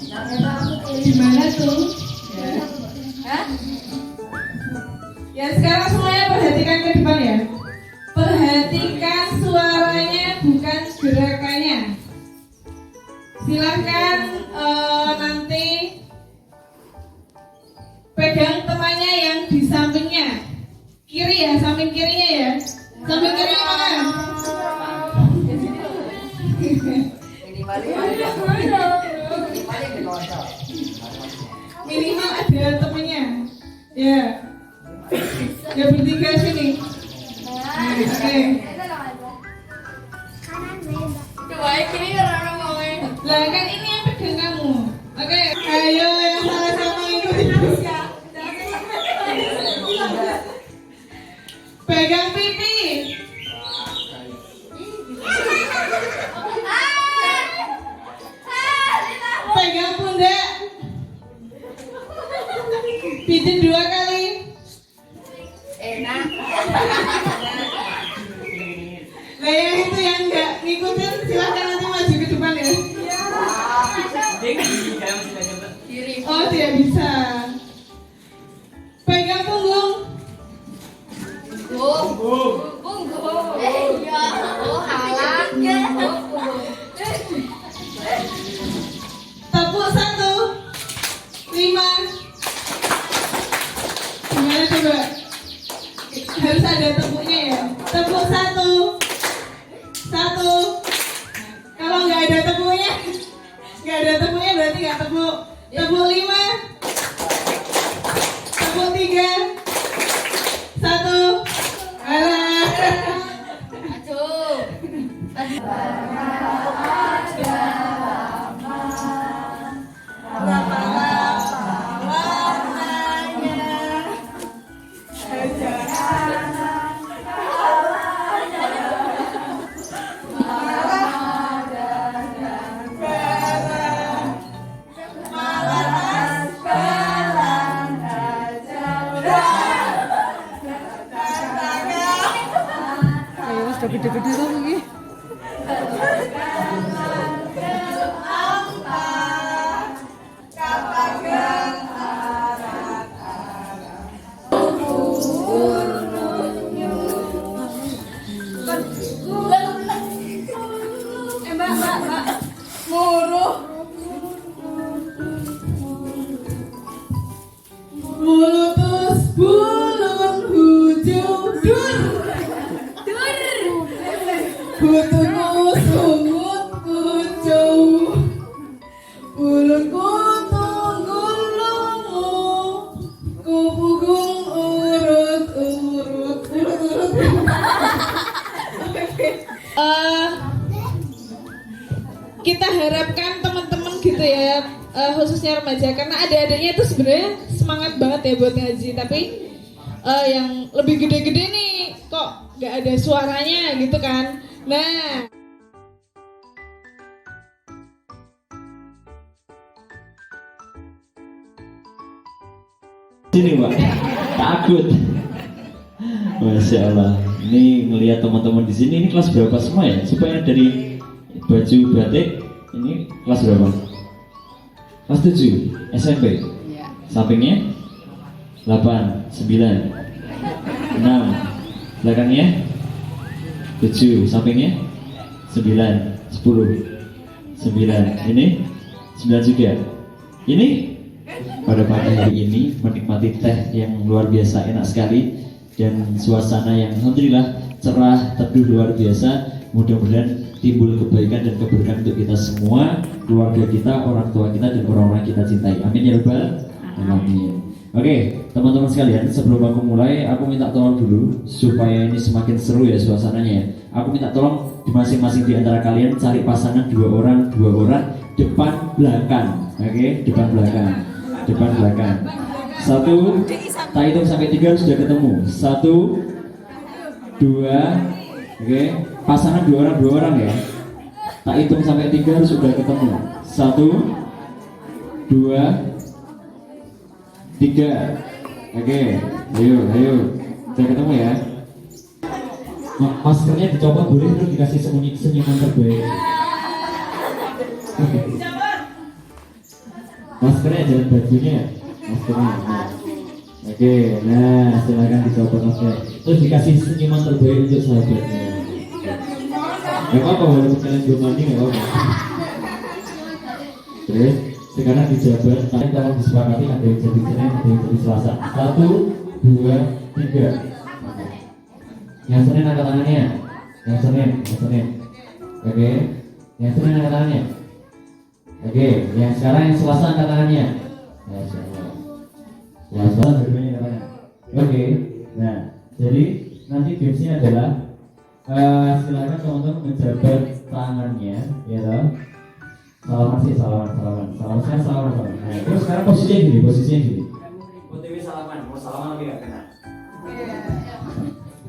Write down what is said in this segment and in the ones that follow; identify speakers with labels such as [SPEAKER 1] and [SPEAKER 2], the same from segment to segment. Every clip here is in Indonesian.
[SPEAKER 1] Gimana tuh? Ya. Hah? Ya sekarang semuanya perhatikan ke depan ya. Perhatikan suaranya bukan gerakannya. Silahkan nanti pegang temannya yang di sampingnya. Kiri ya, samping kirinya ya. Samping kirinya mana? Minimal ada temannya. Ya. Ya bertiga sini. Oke.
[SPEAKER 2] Coba kiri orang ngomongin.
[SPEAKER 1] Lah kan ini yang pegang kamu. Oke, ayo yang sama-sama ikutin. Pegang pipi. Pegang pundak. Pijit 2 kali.
[SPEAKER 2] Enak.
[SPEAKER 1] Lah yang itu yang enggak ngikutin silakan nanti maju ke depan ya.
[SPEAKER 2] Kiri.
[SPEAKER 1] Oh, tidak bisa. Pegang punggung.
[SPEAKER 2] Punggung. Iya. Oh, halang.
[SPEAKER 1] Tepuk 1. 5. Gimana coba? Harus ada tepuknya ya. Tepuk 1. 1. Kalau nggak ada tepuknya berarti nggak tepuk. Tepuk 5. Tepuk 3. 1. Alah.
[SPEAKER 3] Sudah gede-gede tuh lagi.
[SPEAKER 2] Mbak. Muruh.
[SPEAKER 1] Mulutus bulun hujung dur. Kutuku sungut kucau. Ulunku tunggulungu. Kupugung urut. Kita harapkan teman-teman gitu ya, khususnya remaja, karena adik-adiknya itu sebenarnya semangat banget ya buat ngaji, tapi yang lebih gede-gede nih kok nggak ada suaranya gitu kan. Nah,
[SPEAKER 4] sini Pak, takut. Masya Allah, ini melihat teman-teman di sini, ini kelas berapa semua ya? Supaya dari baju batik, ini kelas berapa? Kelas 7, SMP?
[SPEAKER 2] Iya.
[SPEAKER 4] Sampingnya? 8, 9, 6, belakangnya? 7, sampingnya? 9, 10, 9, ini? 9 juga? Ini? Pada pagi hari ini menikmati teh yang luar biasa enak sekali dan suasana yang alhamdulillah cerah teduh luar biasa. Mudah-mudahan timbul kebaikan dan keberkahan untuk kita semua, keluarga kita, orang tua kita, dan orang-orang kita cintai. Amin ya rabbal alamin. Oke, teman-teman sekalian, sebelum aku mulai, aku minta tolong dulu supaya ini semakin seru ya suasananya. Aku minta tolong di masing-masing di antara kalian cari pasangan 2 orang depan belakang. Oke, depan belakang. 1, tak hitung sampai 3 sudah ketemu. 1, 2, oke. Pasangan 2 orang ya. Tak hitung sampai 3 sudah ketemu. 1, 2, 3. Oke, ayo. Sudah ketemu ya. Maskernya dicopot boleh, terus dikasih senyuman terbaik. Maskernya jangan bajunya, maskernya. Nah. Oke, nah silakan dicoba masker. Terus dikasih senyuman terbaik untuk sahabatnya. Gak apa-apa walaupun kalian belum mandi gak apa-apa. Terus sekarang dijabat, kalian tolong disepakati ada yang jadi Senin, ada yang jadi Selasa. 1, 2, 3. Yang Senin angkat tangannya. Yang Senin. Oke. Yang Senin angkat tangannya. Oke. Yang sekarang yang Selasa angkat tangannya. Ya, Selasa dua-duanya angkat tangan. Oke. Nah, jadi nanti gamesnya adalah silakan teman-teman menjabat tangannya, ya toh. Salaman. Nah, terus sekarang posisinya gini. OTW salaman, mau salaman lagi nggak kena.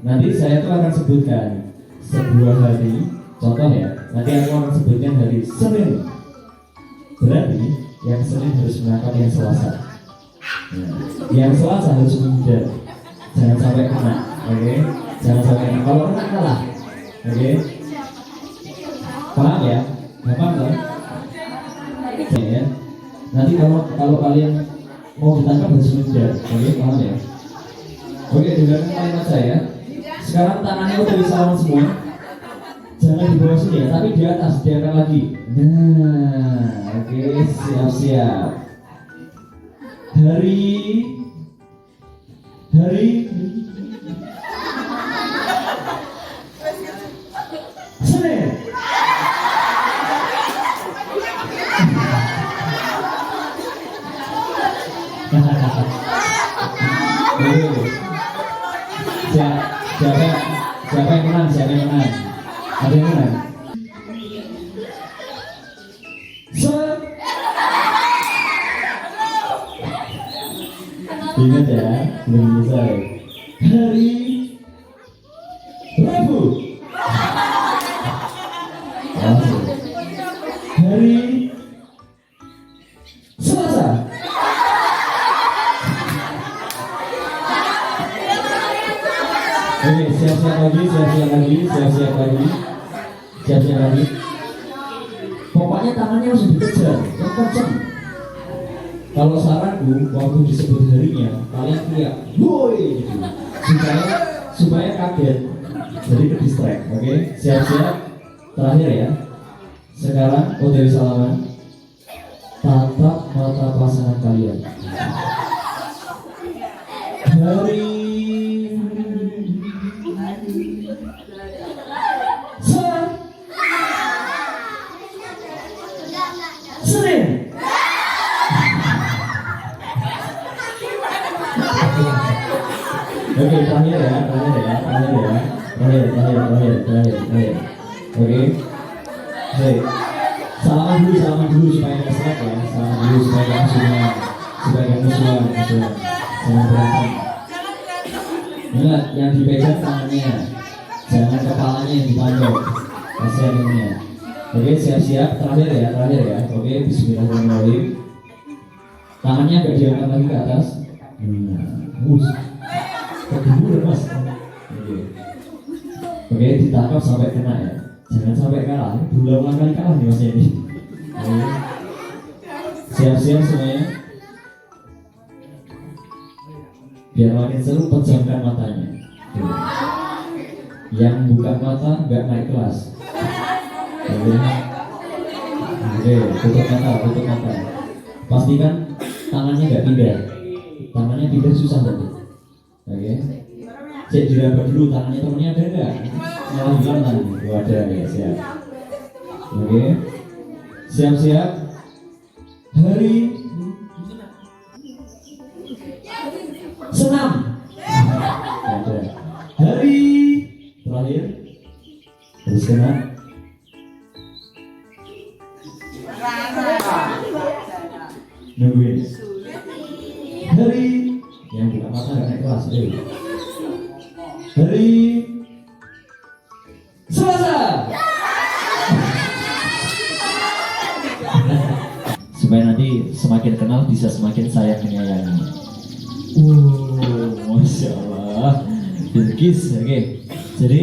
[SPEAKER 4] Nanti saya tuh akan sebutkan sebuah hari, contoh ya. Nanti aku akan sebutkan hari Senin. Berarti yang Senin harus mengangkat yang Selasa. Nah, yang Selasa harus menghindar, jangan sampai kena, oke? Jangan sampai kena. Kalau kena kalah, oke? Paham ya? Gampang kan? Ya. Nanti kalau kalian mau ditangkap harus menghindar, oke? Paham ya? Oke, dengarkan kalimat saya. Sekarang tangannya udah disalaman semua. Jangan di bawah sini ya, tapi di atas, diangkat lagi. Nah, oke, siap. Hari Senin. Siapa yang menang? Ada yang menang? Ingat ya, belum selesai. Hari Rabu. Hari Selasa. Oke, siap-siap lagi. Pokoknya tangannya harus dikejar, yang kenceng. Kalau saranku, waktu disebut harinya, kalian teriak, woi, gitu. supaya kaget, jadi ke distract, oke? Siap-siap, terakhir ya. Sekarang OTW salaman, tatap mata pasangan kalian. Hari Senin. Oke, terakhir ya. Oke. Baik. Salaman dulu supaya nggak serak ya. Salaman dulu supaya nggak musuhan. Jangan berantem. Ingat, yang dipegang tangannya, jangan kepalanya yang dipanjang. Kasihan temennya. Oke, siap-siap. Terakhir ya. Oke, bismillahirrahmanirrahim. Tangannya agak diangkat lagi ke atas. Keguguran mas. Oke, ditangkap sampai kena ya. Jangan sampai kalah. Berulang kali kalah nih mas ini. Oke. Siap-siap semuanya. Biar makin seru, pejamkan matanya. Yang buka mata nggak naik kelas. Oke, tutup mata. Pastikan tangannya nggak pindah. Tangannya pindah susah nanti. Oke. Cek diraba dulu tangannya temennya ada nggak? Nyala hilang nanti. Ada ya, siap. Oke. Siap. Hari senam. Ada. Hari terakhir harus kena. Nungguin. Hari yang buka mata gak naik kelas. Hari Selasa. Supaya nanti semakin kenal bisa semakin sayang menyayangi. Masya Allah. Bilkis, oke. Jadi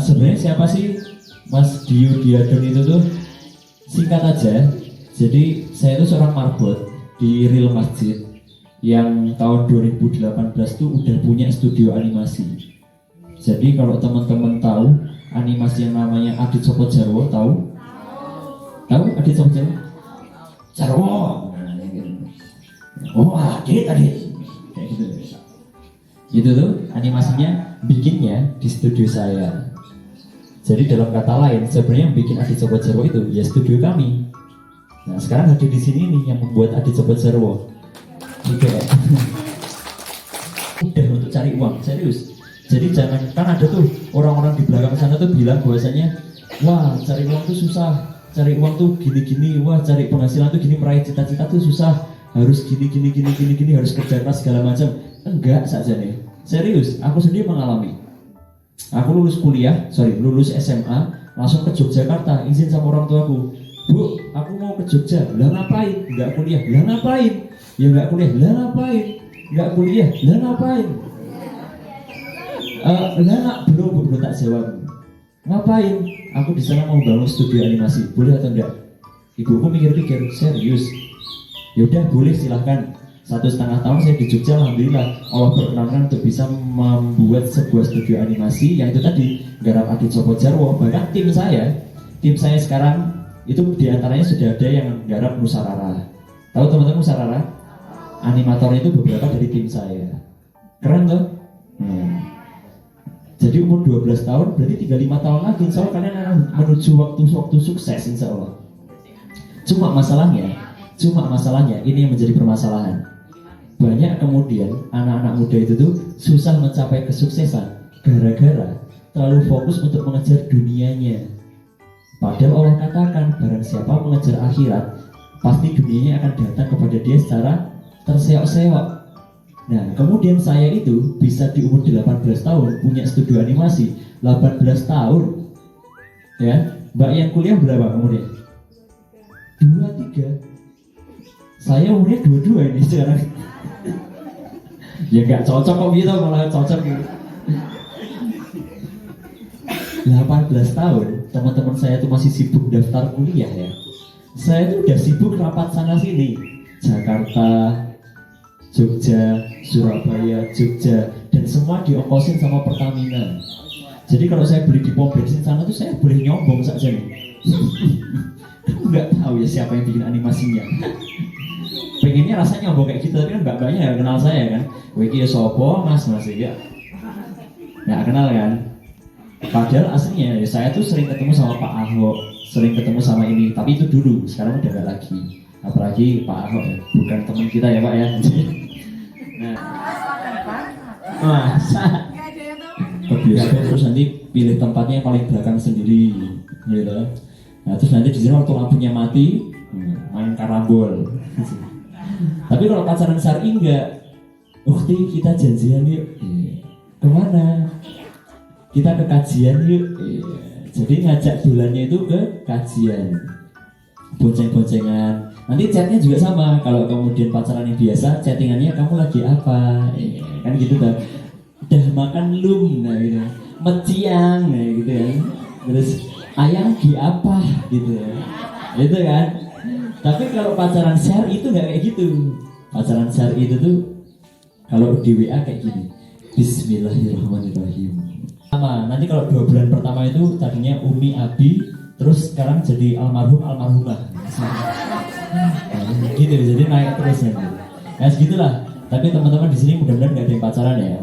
[SPEAKER 4] sebenarnya siapa sih Mas Diadon itu tuh? Singkat aja. Jadi saya itu seorang marbot di Real Masjid yang tahun 2018 tuh udah punya studio animasi. Jadi kalau teman-teman tahu animasi yang namanya Adit Sopo Jarwo, tahu? Tahu Adit Sopo Jarwo? Jarwo. Oh, Adit. Kayak gitu. Itu tuh animasinya bikinnya di studio saya. Jadi dalam kata lain, sebenarnya yang bikin Adit Sopo Jarwo itu ya studio kami. Nah sekarang hadir di sini nih yang membuat Adit Sopo Jarwo. Juga udah untuk cari uang, serius. Jadi jangan, kan ada tuh orang-orang di belakang sana tuh bilang bahwasanya, wah cari uang tuh susah, cari uang tuh gini-gini, wah cari penghasilan tuh gini, meraih cita-cita tuh susah, harus gini, harus kerja keras segala macam. Enggak saja nih, serius. Aku sendiri mengalami. Aku lulus SMA, langsung ke Yogyakarta, izin sama orang tuaku, Bu, aku mau ke Jogja. Lah ngapain? Enggak kuliah. Lah ngapain? Ya enggak kuliah. Lah ngapain? Enggak kuliah. Lah ngapain? Belum tak jawab. Ngapain? Aku di sana mau bangun studio animasi. Boleh atau enggak? Ibuku mikir-mikir, serius. Yaudah boleh, silahkan. 1,5 tahun saya di Jogja, alhamdulillah Allah berkenankan untuk bisa membuat sebuah studio animasi yang itu tadi garap Adit Sopo Jarwo. Bahkan tim saya sekarang itu diantaranya sudah ada yang garap Nusarara. Tahu teman-teman Nusarara? Animatornya itu beberapa dari tim saya. Keren tuh. Jadi umur 12 tahun berarti 35 tahun lagi insya Allah kalian akan menuju waktu sukses insya Allah. Cuma masalahnya ini yang menjadi permasalahan. Banyak kemudian anak-anak muda itu tuh susah mencapai kesuksesan gara-gara terlalu fokus untuk mengejar dunianya. Padahal Allah katakan barang siapa mengejar akhirat, pasti dunianya akan datang kepada dia secara terseok-seok. Nah kemudian saya itu bisa di umur 18 tahun punya studio animasi 18 tahun. Ya, Mbak yang kuliah berapa umurnya? 2-3. Saya umurnya 22 ini sekarang. Ya gak cocok kok gitu, malah cocok gitu. 18 tahun, teman-teman saya tuh masih sibuk daftar kuliah ya. Saya tuh udah sibuk rapat sana sini, Jakarta, Jogja, Surabaya, Jogja, dan semua diongkosin sama Pertamina. Jadi kalau saya beli di pom bensin sana tuh saya boleh nyombong saja nih. Nggak tahu ya siapa yang bikin animasinya. Pengennya rasanya nyombong kayak gitu, tapi kan mbak-mbaknya nggak kenal saya kan. Wiki sopo mas ya. Nggak kenal kan. Padahal aslinya ya, saya tuh sering ketemu sama Pak Ahok, sering ketemu sama ini, tapi itu dulu, sekarang udah nggak lagi. Apalagi Pak Ahok ya, bukan teman kita ya Pak ya. Nah, masa kebiasaan terus nanti pilih tempatnya yang paling belakang sendiri, gitu. Nah terus nanti di sini waktu lampunya mati, main karambol. Tapi kalau pacaran syar'i enggak, ukti kita janjian yuk. Kemana? Kita ke kajian yuk. Jadi ngajak bulannya itu ke kajian, bonceng-boncengan. Nanti chatnya juga sama. Kalau kemudian pacaran yang biasa, chattingannya kamu lagi apa? Kan gitu kan. Udah makan belum? Nah gitu. Meciang, nah gitu kan. Terus ayang di apa? Gitu ya. Itu kan. Tapi kalau pacaran share itu nggak kayak gitu. Pacaran share itu tuh kalau di WA kayak gini. Bismillahirrahmanirrahim. Nanti kalau 2 bulan pertama itu tadinya Umi Abi, terus sekarang jadi almarhumah. Gitu, jadi naik terus nanti. Ya segitulah. Tapi teman-teman di sini mudah-mudahan nggak ada yang pacaran ya.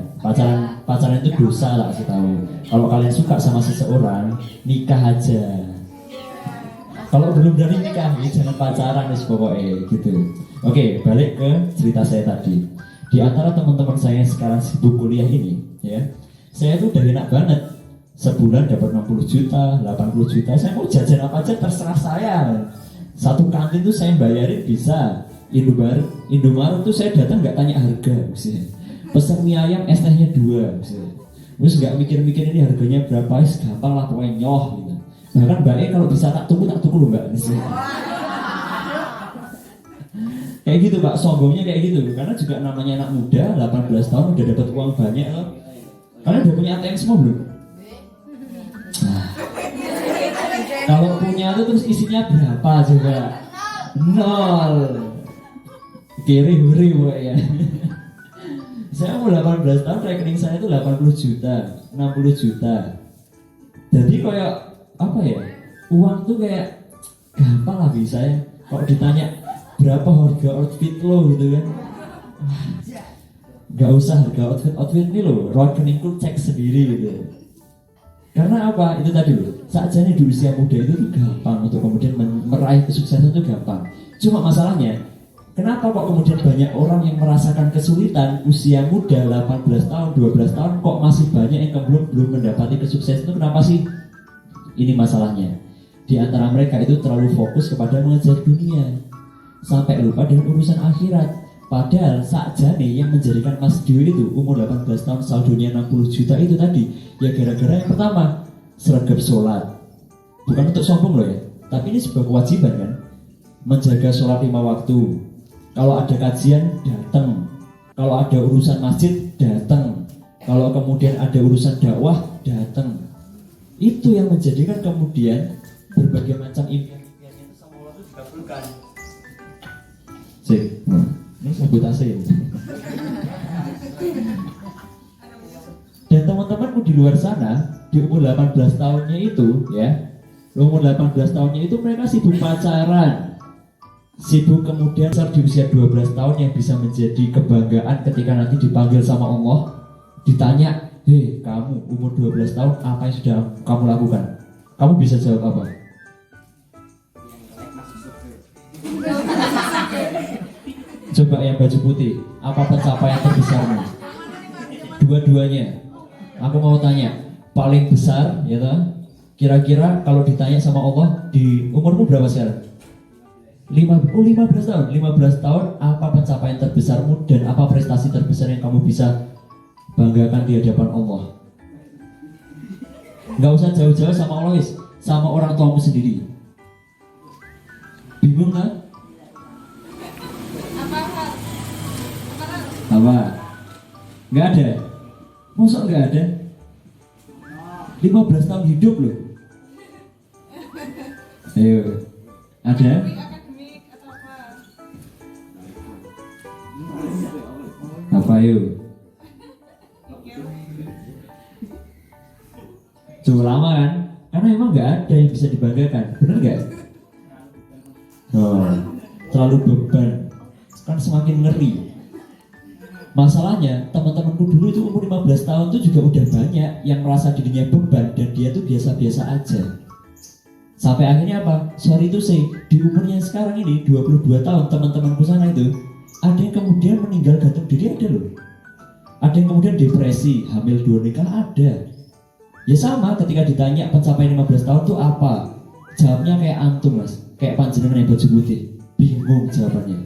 [SPEAKER 4] Pacaran itu dosa lah saya tahu. Kalau kalian suka sama seseorang, nikah aja. Kalau belum berani nikah, ya jangan pacaran guys pokoknya gitu. Oke, balik ke cerita saya tadi. Di antara teman-teman saya yang sekarang sibuk kuliah ini, ya, saya tuh udah enak banget. Sebulan dapat 60 juta, 80 juta. Saya mau jajan apa aja terserah saya. Satu kantin tuh saya bayarin bisa. Indomaret tuh saya datang nggak tanya harga, misalnya. Pesan mie ayam, es tehnya 2, misalnya. Terus nggak mikir-mikir ini harganya berapa, gampang lah pokoknya nyoh gitu. Bahkan mbaknya kalau bisa tak tunggu loh mbak. Kayak gitu Pak, sombongnya kayak gitu. Karena juga namanya anak muda, 18 tahun udah dapat uang banyak loh. Kalian udah punya ATM semua belum? Nah, kalau punya itu terus isinya berapa coba? Nol. Kiri huri ya. Saya umur 18 tahun, rekening saya itu 80 juta, 60 juta. Jadi kayak apa ya? Uang tuh kayak gampang lah bisa ya. Kalau ditanya berapa harga outfit lo gitu kan, nggak usah harga outfit ini lo, rekeningku cek sendiri gitu. Karena apa? Itu tadi loh, saat jadi di usia muda itu tuh gampang untuk kemudian meraih kesuksesan itu gampang. Cuma masalahnya, kenapa kok kemudian banyak orang yang merasakan kesulitan usia muda 18 tahun, 12 tahun kok masih banyak yang belum mendapati kesuksesan itu kenapa sih? Ini masalahnya. Di antara mereka itu terlalu fokus kepada mengejar dunia sampai lupa dengan urusan akhirat. Padahal saat Jani yang menjadikan Mas Dio itu umur 18 tahun saldonya 60 juta itu tadi ya gara-gara yang pertama seragam sholat. Bukan untuk sombong loh ya, tapi ini sebuah kewajiban kan, menjaga sholat 5 waktu. Kalau ada kajian datang, kalau ada urusan masjid datang, kalau kemudian ada urusan dakwah datang. Itu yang menjadikan kemudian berbagai macam impian-impian itu sama Allah itu dikabulkan. Sik, ini sabotase ya. Dan teman-temanku di luar sana di umur 18 tahunnya itu ya, umur 18 tahunnya itu mereka sibuk pacaran, sibuk kemudian di usia 12 tahun yang bisa menjadi kebanggaan ketika nanti dipanggil sama Allah, ditanya, hei kamu umur 12 tahun apa yang sudah kamu lakukan? Kamu bisa jawab apa? Coba yang baju putih, apa pencapaian terbesarmu? Dua-duanya. Aku mau tanya, paling besar ya toh? Kira-kira kalau ditanya sama Allah, di umurmu berapa sekarang? 15 tahun. 15 tahun, apa pencapaian terbesarmu dan apa prestasi terbesar yang kamu bisa banggakan di hadapan Allah? Gak usah jauh-jauh sama Allah, sama orang tuamu sendiri. Bingung kan? Apa? Gak ada? Masa gak ada? 15 tahun hidup loh. Ayo, ada?
[SPEAKER 1] Akademik atau apa?
[SPEAKER 4] Apa yuk? Coba lama kan? Karena emang gak ada yang bisa dibanggakan, bener gak? Oh, terlalu beban, kan semakin ngeri. Masalahnya teman-temanku dulu itu umur 15 tahun itu juga udah banyak yang merasa dirinya beban dan dia tuh biasa-biasa aja. Sampai akhirnya apa? Sorry itu sih, di umurnya sekarang ini 22 tahun teman-temanku sana itu ada yang kemudian meninggal gantung diri, ada loh. Ada yang kemudian depresi, hamil 2 nikah, ada. Ya sama ketika ditanya pencapaian 15 tahun itu apa? Jawabnya kayak antum mas, kayak panjenengan yang baju putih. Bingung jawabannya.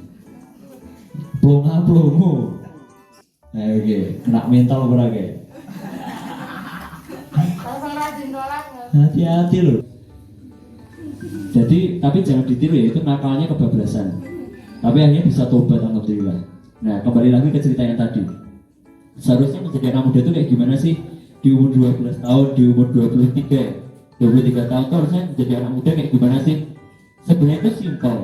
[SPEAKER 4] Plonga-plongo. Nah, oke, kena mental berage.
[SPEAKER 2] Langsung rajin sholat.
[SPEAKER 4] Hati-hati loh. Jadi, tapi jangan ditiru ya, itu nakalnya kebablasan. Tapi akhirnya bisa tobat alhamdulillah. Nah, kembali lagi ke cerita yang tadi. Seharusnya menjadi anak muda itu kayak gimana sih? Di umur 12 tahun, di umur 23 tahun itu harusnya menjadi anak muda kayak gimana sih? Sebenarnya itu simpel.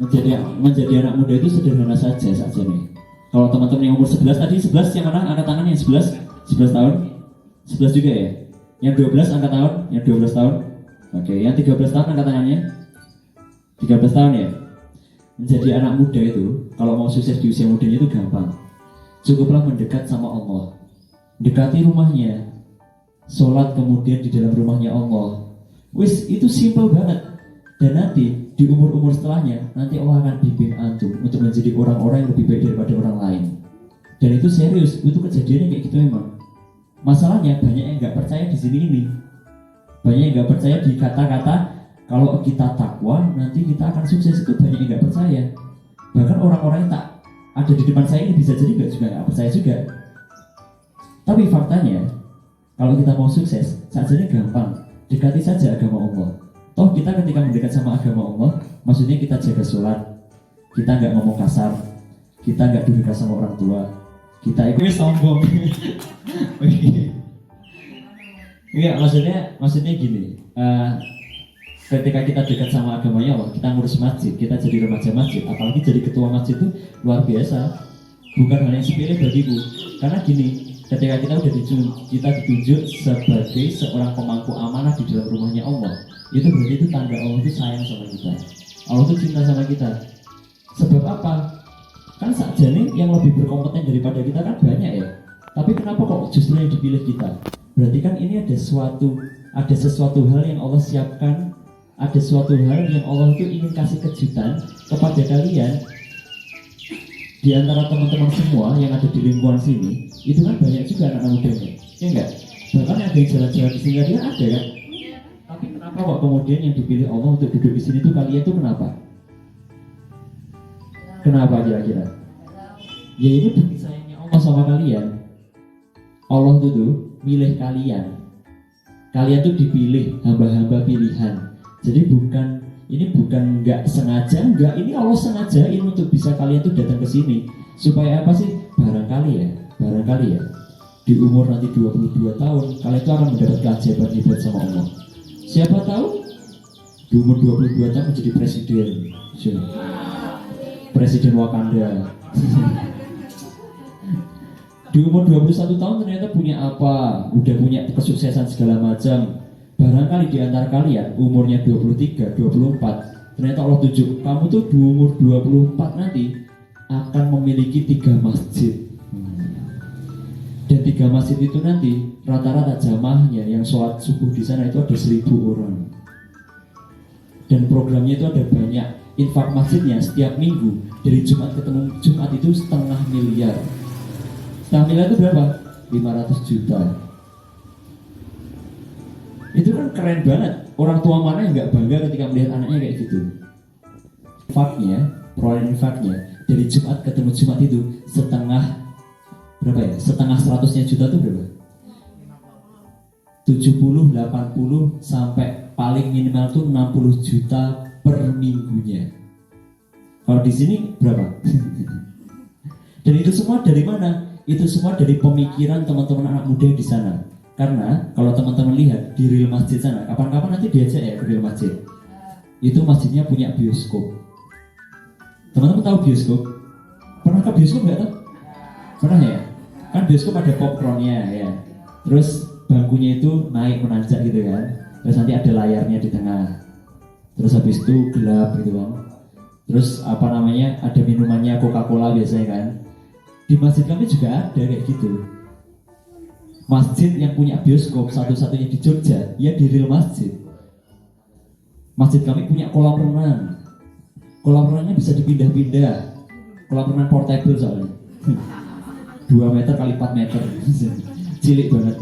[SPEAKER 4] Menjadi anak muda itu sederhana saja nih. Kalau teman-teman yang umur 11 tadi, 11 yang mana? Angkat tangan yang 11 tahun? 11 juga ya? Yang 12 angkat tahun? Yang 12 tahun? Oke, yang 13 tahun angkat tangannya? 13 tahun ya? Menjadi anak muda itu, kalau mau sukses di usia mudanya itu gampang. Cukuplah mendekat sama Allah. Dekati rumahnya, sholat kemudian di dalam rumahnya Allah. Wis, itu simple banget. Dan nanti di umur-umur setelahnya, nanti Allah akan bimbing antum untuk menjadi orang-orang yang lebih baik daripada orang lain. Dan itu serius, itu kejadiannya kayak gitu emang. Masalahnya banyak yang nggak percaya di sini ini. Banyak yang nggak percaya di kata-kata kalau kita takwa nanti kita akan sukses, itu banyak yang nggak percaya. Bahkan orang-orang yang tak ada di depan saya ini bisa jadi nggak percaya juga. Tapi faktanya, kalau kita mau sukses, saja gampang. Dekati saja agama Allah. Toh kita ketika mendekat sama agama Allah, maksudnya kita jaga sholat, kita nggak ngomong kasar, kita nggak durhaka sama orang tua, kita ikut sombong. Iya, maksudnya gini. ketika kita dekat sama agamanya Allah, kita ngurus masjid, kita jadi remaja masjid, apalagi jadi ketua masjid itu luar biasa. Bukan hal yang sepele bagiku. Karena gini, ketika kita ditunjuk sebagai seorang pemangku amanah di dalam rumahnya Allah, itu berarti itu tanda Allah itu sayang sama kita. Allah itu cinta sama kita. Sebab apa? Kan sakjane yang lebih berkompeten daripada kita kan banyak ya. Tapi kenapa kok justru yang dipilih kita? Berarti kan ini ada sesuatu hal yang Allah siapkan, ada suatu hal yang Allah itu ingin kasih kejutan kepada kalian. Di antara teman-teman semua yang ada di lingkungan sini, itu kan banyak juga anak-anak mudanya, ya enggak? Bahkan ada yang jalan-jalan di sini dia ada kan? Tapi kenapa kok kemudian yang dipilih Allah untuk duduk di sini tuh kalian tuh kenapa? Kenapa kira-kira? Ya ini bukti sayangnya Allah sama kalian. Allah tuh milih kalian. Kalian tuh dipilih, hamba-hamba pilihan. Jadi ini bukan nggak sengaja, ini Allah sengajain untuk bisa kalian tuh datang ke sini. Supaya apa sih? Barangkali ya di umur nanti 22 tahun kalian tuh akan mendapat keajaiban hebat sama Allah. Siapa tahu di umur 22 tahun menjadi presiden Wakanda. Di umur 21 tahun ternyata punya apa? Udah punya kesuksesan segala macam. Barangkali di antara kalian umurnya 23, 24, ternyata Allah tunjuk kamu tuh di umur 24 nanti akan memiliki 3 masjid. Dan 3 masjid itu nanti rata-rata jamaahnya yang sholat subuh di sana itu ada 1.000 orang. Dan programnya itu ada banyak. Infak masjidnya setiap minggu dari Jumat ketemu Jumat itu 500 miliar. 500 miliar itu berapa? 500 juta. Itu kan keren banget. Orang tua mana yang nggak bangga ketika melihat anaknya kayak gitu. Perolehan infaknya dari Jumat ketemu Jumat itu berapa ya? Setengah 100-nya juta itu berapa? 70, 80 sampai paling minimal tuh 60 juta per minggunya. Kalau di sini berapa? Dan itu semua dari mana? Itu semua dari pemikiran teman-teman anak muda di sana. Karena kalau teman-teman lihat di real masjid sana, kapan-kapan nanti diajak ya ke real masjid. Itu masjidnya punya bioskop. Teman-teman tahu bioskop? Pernah ke bioskop nggak tahu? Pernah ya? Kan bioskop ada popcornnya ya. Terus bangkunya itu naik menanjak gitu kan. Terus nanti ada layarnya di tengah. Terus habis itu gelap gitu kan. Terus ada minumannya Coca-Cola biasanya kan. Di masjid kami juga ada kayak gitu. Masjid yang punya bioskop satu-satunya di Jogja, ya di real masjid. Masjid kami punya kolam renang. Kolam renangnya bisa dipindah-pindah. Kolam renang portable soalnya. 2 meter kali 4 meter. Cilik banget.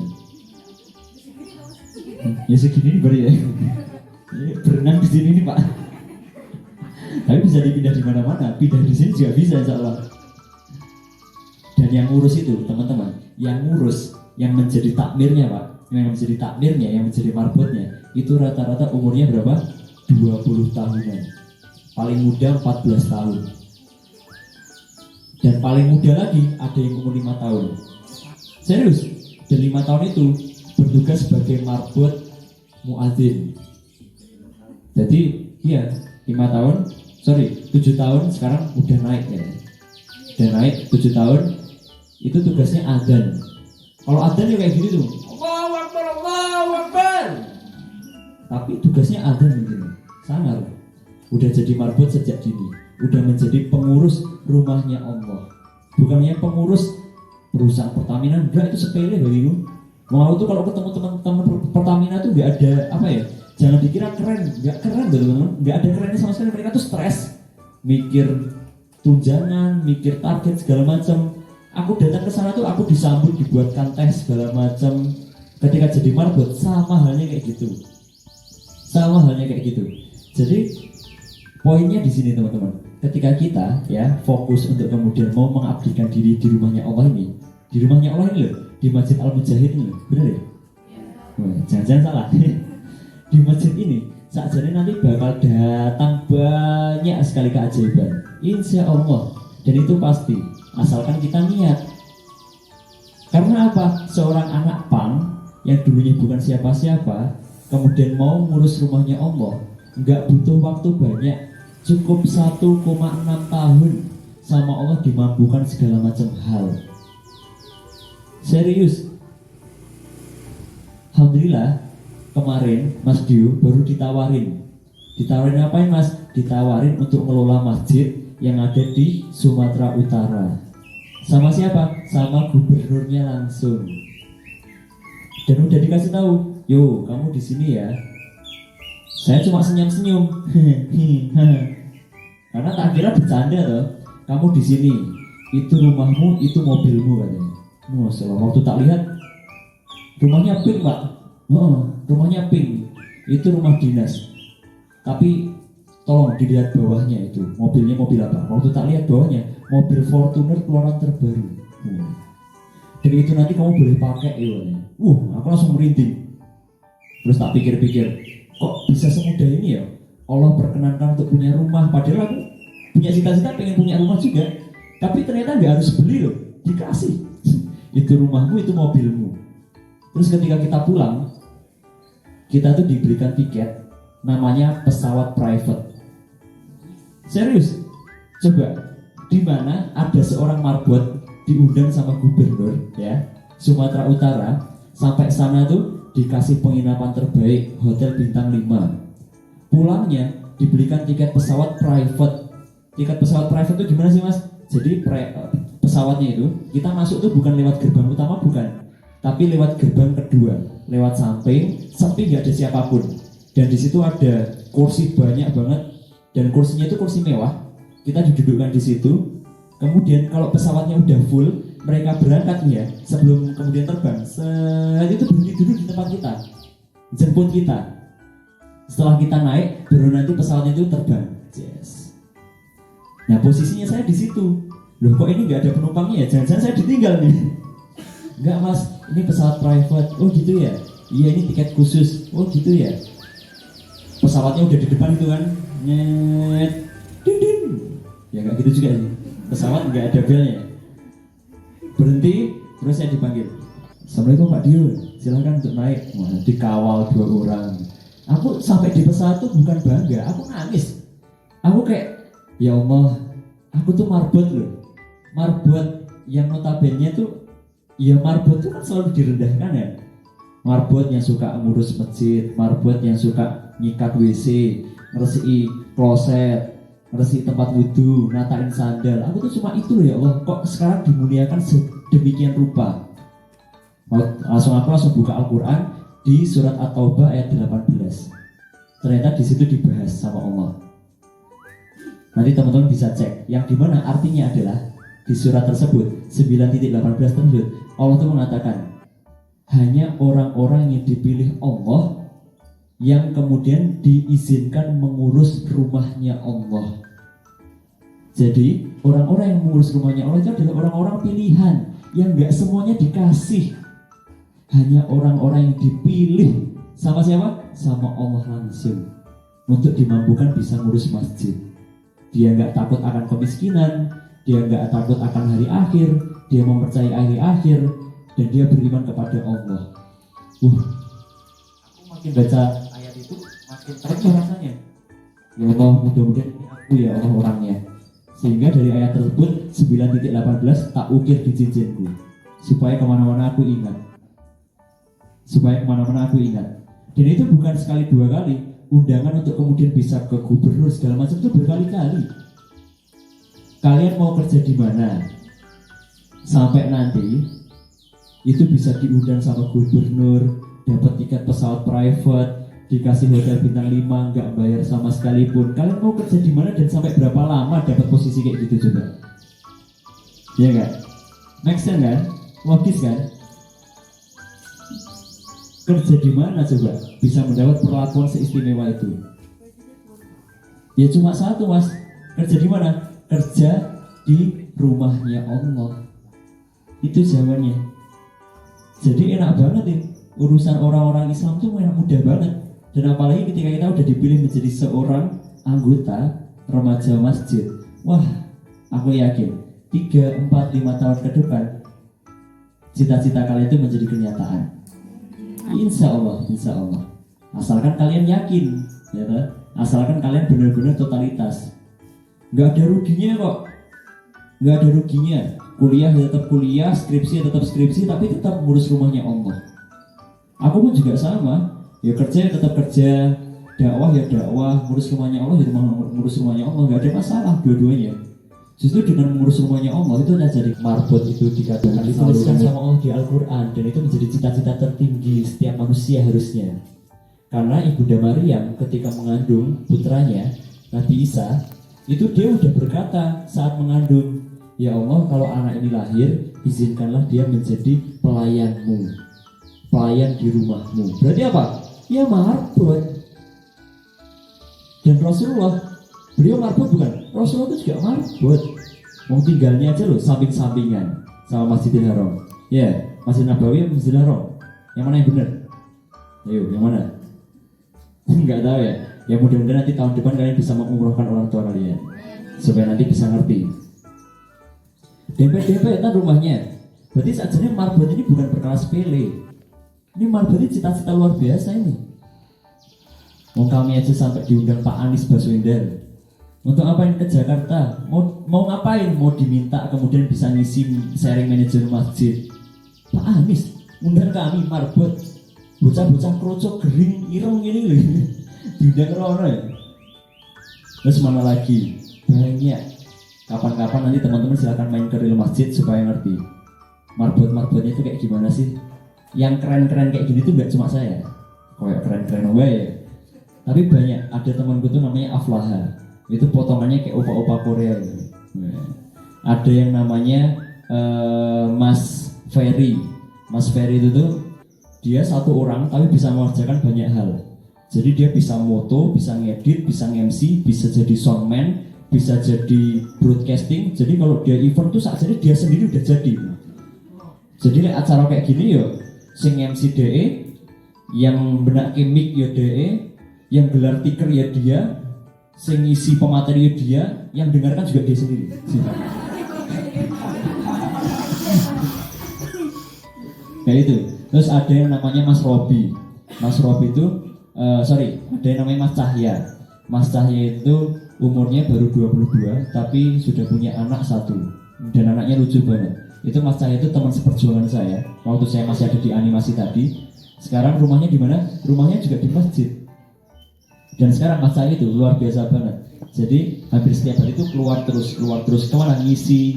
[SPEAKER 4] Ya segini nih baru ya. Berenang di sini nih Pak. Tapi bisa dipindah di mana-mana. Pindah di sini juga bisa insyaallah. Dan yang ngurus itu teman-teman, yang menjadi takmirnya Pak, yang menjadi marbotnya, itu rata-rata umurnya berapa? 20 tahunan. Paling muda 14 tahun. Dan paling muda lagi ada yang umur 5 tahun. Serius? Dan 5 tahun itu bertugas sebagai marbot muadzin. Jadi iya 7 tahun sekarang udah naik ya. Dan naik 7 tahun itu tugasnya azan. Kalau adzan ya kayak gini tuh, Allahu Akbar, Allahu Akbar. Tapi tugasnya adzan begini, sangar. Udah jadi marbot sejak dini, udah menjadi pengurus rumahnya Allah. Bukannya pengurus perusahaan Pertamina, enggak, itu sepele bagiku. Mau tuh kalau ketemu teman-teman Pertamina tuh nggak ada jangan dikira keren, nggak keren teman-teman, nggak ada kerennya sama sekali. Mereka tuh stres, mikir tunjangan, mikir target segala macam. Aku datang ke sana tuh aku disambut, dibuatkan tes segala macam. Ketika jadi marbot sama halnya kayak gitu. Jadi poinnya di sini teman-teman. Ketika kita ya fokus untuk kemudian mau mengabdikan diri di rumahnya Allah ini, loh, di Masjid Al-Mujahid ini, benar ya? Jangan-jangan salah. Di masjid ini sakjane nanti bakal datang banyak sekali keajaiban. Insya Allah. Dan itu pasti. Asalkan kita niat. Karena apa? Seorang anak pang yang dulunya bukan siapa-siapa, kemudian mau ngurus rumahnya Allah, nggak butuh waktu banyak, cukup 1,6 tahun sama Allah dimampukan segala macam hal. Serius. Alhamdulillah kemarin Mas Dio baru ditawarin apain Mas? Ditawarin untuk ngelola masjid yang ada di Sumatera Utara. Sama siapa? Sama gubernurnya langsung. Dan udah dikasih tahu, yo kamu di sini ya. Saya cuma senyum-senyum, karena tak kira bercanda loh. Kamu di sini, itu rumahmu, itu mobilmu katanya. Masalah waktu tak lihat, rumahnya pink Pak. Rumahnya pink, itu rumah dinas. Tapi tolong dilihat bawahnya itu, mobilnya mobil apa? Waktu tak lihat bawahnya, mobil Fortuner keluaran terbaru. Dan itu nanti kamu boleh pakai ya. Aku langsung merinding. Terus tak pikir-pikir, kok bisa semudah ini ya? Allah perkenankan untuk punya rumah. Padahal aku punya cita-cita pengen punya rumah juga. Tapi ternyata nggak harus beli loh, dikasih. Itu rumahmu, itu mobilmu. Terus ketika kita pulang, kita tuh diberikan tiket namanya pesawat private. Serius, coba di mana ada seorang marbot diundang sama gubernur ya Sumatera Utara, sampai sana tuh dikasih penginapan terbaik, hotel bintang 5. Pulangnya diberikan tiket pesawat private. Tiket pesawat private itu gimana sih Mas? Jadi pesawatnya itu kita masuk tuh bukan lewat gerbang utama, bukan, tapi lewat gerbang kedua, lewat samping nggak ada siapapun. Dan di situ ada kursi banyak banget, dan kursinya itu kursi mewah. Kita didudukkan di situ. Kemudian kalau pesawatnya udah full, mereka berangkat ya, sebelum kemudian terbang, itu berhenti dulu di tempat kita, jemput kita. Setelah kita naik, baru nanti pesawatnya itu terbang. Yes. Nah posisinya saya di situ. Loh kok ini nggak ada penumpangnya ya? Jangan-jangan saya ditinggal nih? Enggak Mas, ini pesawat private. Oh gitu ya? Iya ini tiket khusus. Oh gitu ya? Pesawatnya udah di depan itu kan, nyet, ding ding. Ya nggak gitu juga sih. Pesawat nggak ada belnya. Berhenti, terus saya dipanggil. Assalamualaikum Pak Dio, silakan untuk naik. Wah, dikawal 2 orang. Aku sampai di pesawat tuh bukan bangga, aku nangis. Aku kayak, ya Allah, aku tuh marbot loh. Marbot yang notabene tuh, ya marbot tuh kan selalu direndahkan ya. Marbot yang suka ngurus masjid, marbot yang suka nyikat WC, ngeresiki kloset, ngeresiki tempat wudhu, natain sandal. Aku tuh cuma itu loh ya Allah. Kok sekarang dimuliakan sedemikian rupa? Aku langsung buka Al-Quran di surat At-Taubah ayat 18. Ternyata di situ dibahas sama Allah. Nanti teman-teman bisa cek. Yang dimana artinya adalah di surat tersebut 9.18 tersebut Allah tuh mengatakan hanya orang-orang yang dipilih Allah yang kemudian diizinkan mengurus rumahnya Allah. Jadi orang-orang yang mengurus rumahnya Allah itu adalah orang-orang pilihan yang gak semuanya dikasih. Hanya orang-orang yang dipilih sama siapa? Sama Allah langsung untuk dimampukan bisa ngurus masjid. Dia gak takut akan kemiskinan, dia gak takut akan hari akhir, dia mempercayai hari akhir, dan dia beriman kepada Allah. Aku makin baca ayat itu makin terasa rasanya. Ya Allah, mudah-mudahan ini aku ya Allah orangnya. Sehingga dari ayat tersebut 9.18 tak ukir di cincinku, supaya kemana-mana aku ingat. Dan itu bukan sekali 2 kali. Undangan untuk kemudian bisa ke gubernur segala macam itu berkali-kali. Kalian mau kerja di mana? Sampai nanti itu bisa diundang sama gubernur, dapat tiket pesawat private, dikasih hotel bintang 5, nggak bayar sama sekalipun. Kalian mau kerja di mana dan sampai berapa lama dapat posisi kayak gitu coba? Ya nggak? Make sense kan? Logis kan? Kerja di mana coba bisa mendapat perlakuan seistimewa itu? Ya cuma satu Mas. Kerja di mana? Kerja di rumahnya Allah. Itu jawabannya. Jadi enak banget nih. Urusan orang-orang Islam tuh enak, mudah banget. Dan apalagi ketika kita udah dipilih menjadi seorang anggota remaja masjid. Wah, aku yakin 3, 4, 5 tahun ke depan cita-cita kalian itu menjadi kenyataan. Insya Allah. Asalkan kalian yakin. ya kan? Asalkan kalian benar-benar totalitas. Nggak ada ruginya kok, nggak ada ruginya. Kuliah ya tetap kuliah, skripsi ya tetap skripsi, tapi tetap ngurus rumahnya Allah. Aku pun juga sama, ya kerja ya tetap kerja, dakwah ya dakwah, ngurus rumahnya Allah ya ngurus rumahnya Allah, nggak ada masalah dua-duanya. Justru dengan mengurus rumahnya Allah itu akan jadi marbot itu dikatakan dituliskan sama Allah di Al-Quran, dan itu menjadi cita-cita tertinggi setiap manusia harusnya. Karena Ibunda Maryam ketika mengandung putranya Nabi Isa, itu dia udah berkata saat mengandung, ya Allah, kalau anak ini lahir, izinkanlah dia menjadi pelayanmu, pelayan di rumahmu. Berarti apa? Ya marbot. Dan Rasulullah, beliau marbot bukan? Rasulullah itu juga marbot. Mau tinggalnya aja loh samping-sampingan sama Masjidil Haram. Ya, Masjid Nabawi, Masjidil Haram. Yang mana yang benar? Ayo, yang mana? Enggak tahu ya. Ya mudah-mudahan nanti tahun depan kalian bisa mengumrohkan orang tua kalian, supaya nanti bisa ngerti. Dempet-dempetan rumahnya. Berarti sajanya marbot ini bukan perkara sepele. Ini marbot ini cita-cita luar biasa ini. Mau kami aja sampai diundang Pak Anies Baswedan. Untuk ngapain ke Jakarta? Mau ngapain? Mau diminta kemudian bisa ngisi sharing manajer masjid. Pak Anies undang kami marbot. Bocah-bocah krocok gering ireng ini loh. Diundang rono ya. Terus mana lagi? Banyak. Kapan-kapan nanti teman-teman silakan main ke real masjid supaya ngerti marbot-marbotnya itu kayak gimana sih. Yang keren-keren kayak gini tuh gak cuma saya, kayak keren-keren apa ya. Tapi banyak, ada temanku tuh namanya Aflaha. Itu potongannya kayak opa-opa Korea gitu. Nah, ada yang namanya Mas Ferry. Mas Ferry itu tuh dia satu orang tapi bisa mengerjakan banyak hal. Jadi dia bisa moto, bisa ngedit, bisa nge-MC, bisa jadi soundman, bisa jadi broadcasting. Jadi kalau dia event tuh saat jadi dia sendiri udah jadi. Jadi acara kayak gini yo, sing MC DE, yang benak mic yo DE, yang gelar tiker ya dia, sing ngisi pemateri ya dia, yang dengarkan juga dia sendiri. Kayak itu. Terus ada yang namanya Mas Robi. Mas Robi itu ada yang namanya Mas Cahya. Mas Cahya itu umurnya baru 22 tapi sudah punya anak 1 dan anaknya lucu banget. Itu Mas Cahya itu teman seperjuangan saya waktu saya masih ada di animasi tadi. Sekarang rumahnya di mana? Rumahnya juga di masjid. Dan sekarang Mas Cahya itu luar biasa banget. Jadi hampir setiap hari itu keluar terus kemana? Ngisi.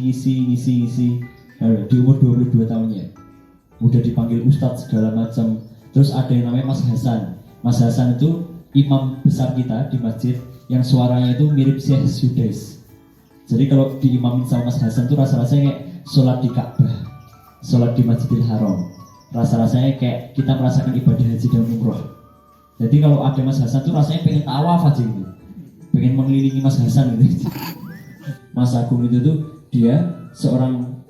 [SPEAKER 4] Di umur 22 tahunnya udah dipanggil ustadz segala macam. Terus ada yang namanya Mas Hasan. Mas Hasan itu imam besar kita di masjid yang suaranya itu mirip Syekh Sudais. Jadi kalau diimamin sama Mas Hasan tuh rasa-rasanya kayak sholat di Ka'bah, sholat di Masjidil Haram. Rasa-rasanya kayak kita merasakan ibadah haji dan umroh. Jadi kalau ada Mas Hasan tuh rasanya pengen tawaf aja gitu, pengen mengelilingi Mas Hasan gitu. Mas Agung itu tuh dia seorang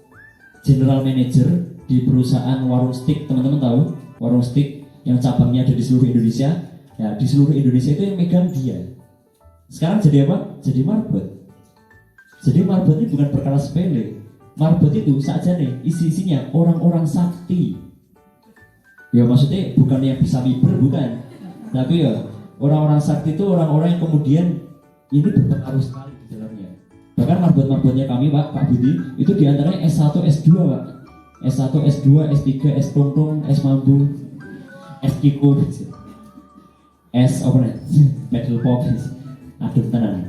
[SPEAKER 4] general manager di perusahaan warung steak. Teman-teman tahu warung steak yang cabangnya ada di seluruh Indonesia? Ya, di seluruh Indonesia itu yang megang dia. Sekarang jadi apa? Jadi marbot. Jadi marbot ini bukan perkara sepele. Marbot itu saja nih isi-isinya orang-orang sakti. Ya maksudnya bukan yang bisa miber, bukan. Tapi ya orang-orang sakti itu orang-orang yang kemudian ini berpengaruh sekali di dalamnya. Bahkan marbot-marbotnya kami Pak Budi itu diantaranya S1, S2 Pak. S1, S2, S3, S tungtung, S mambu, S kiku, S apa nih? Pedal pop. Aduh tenang.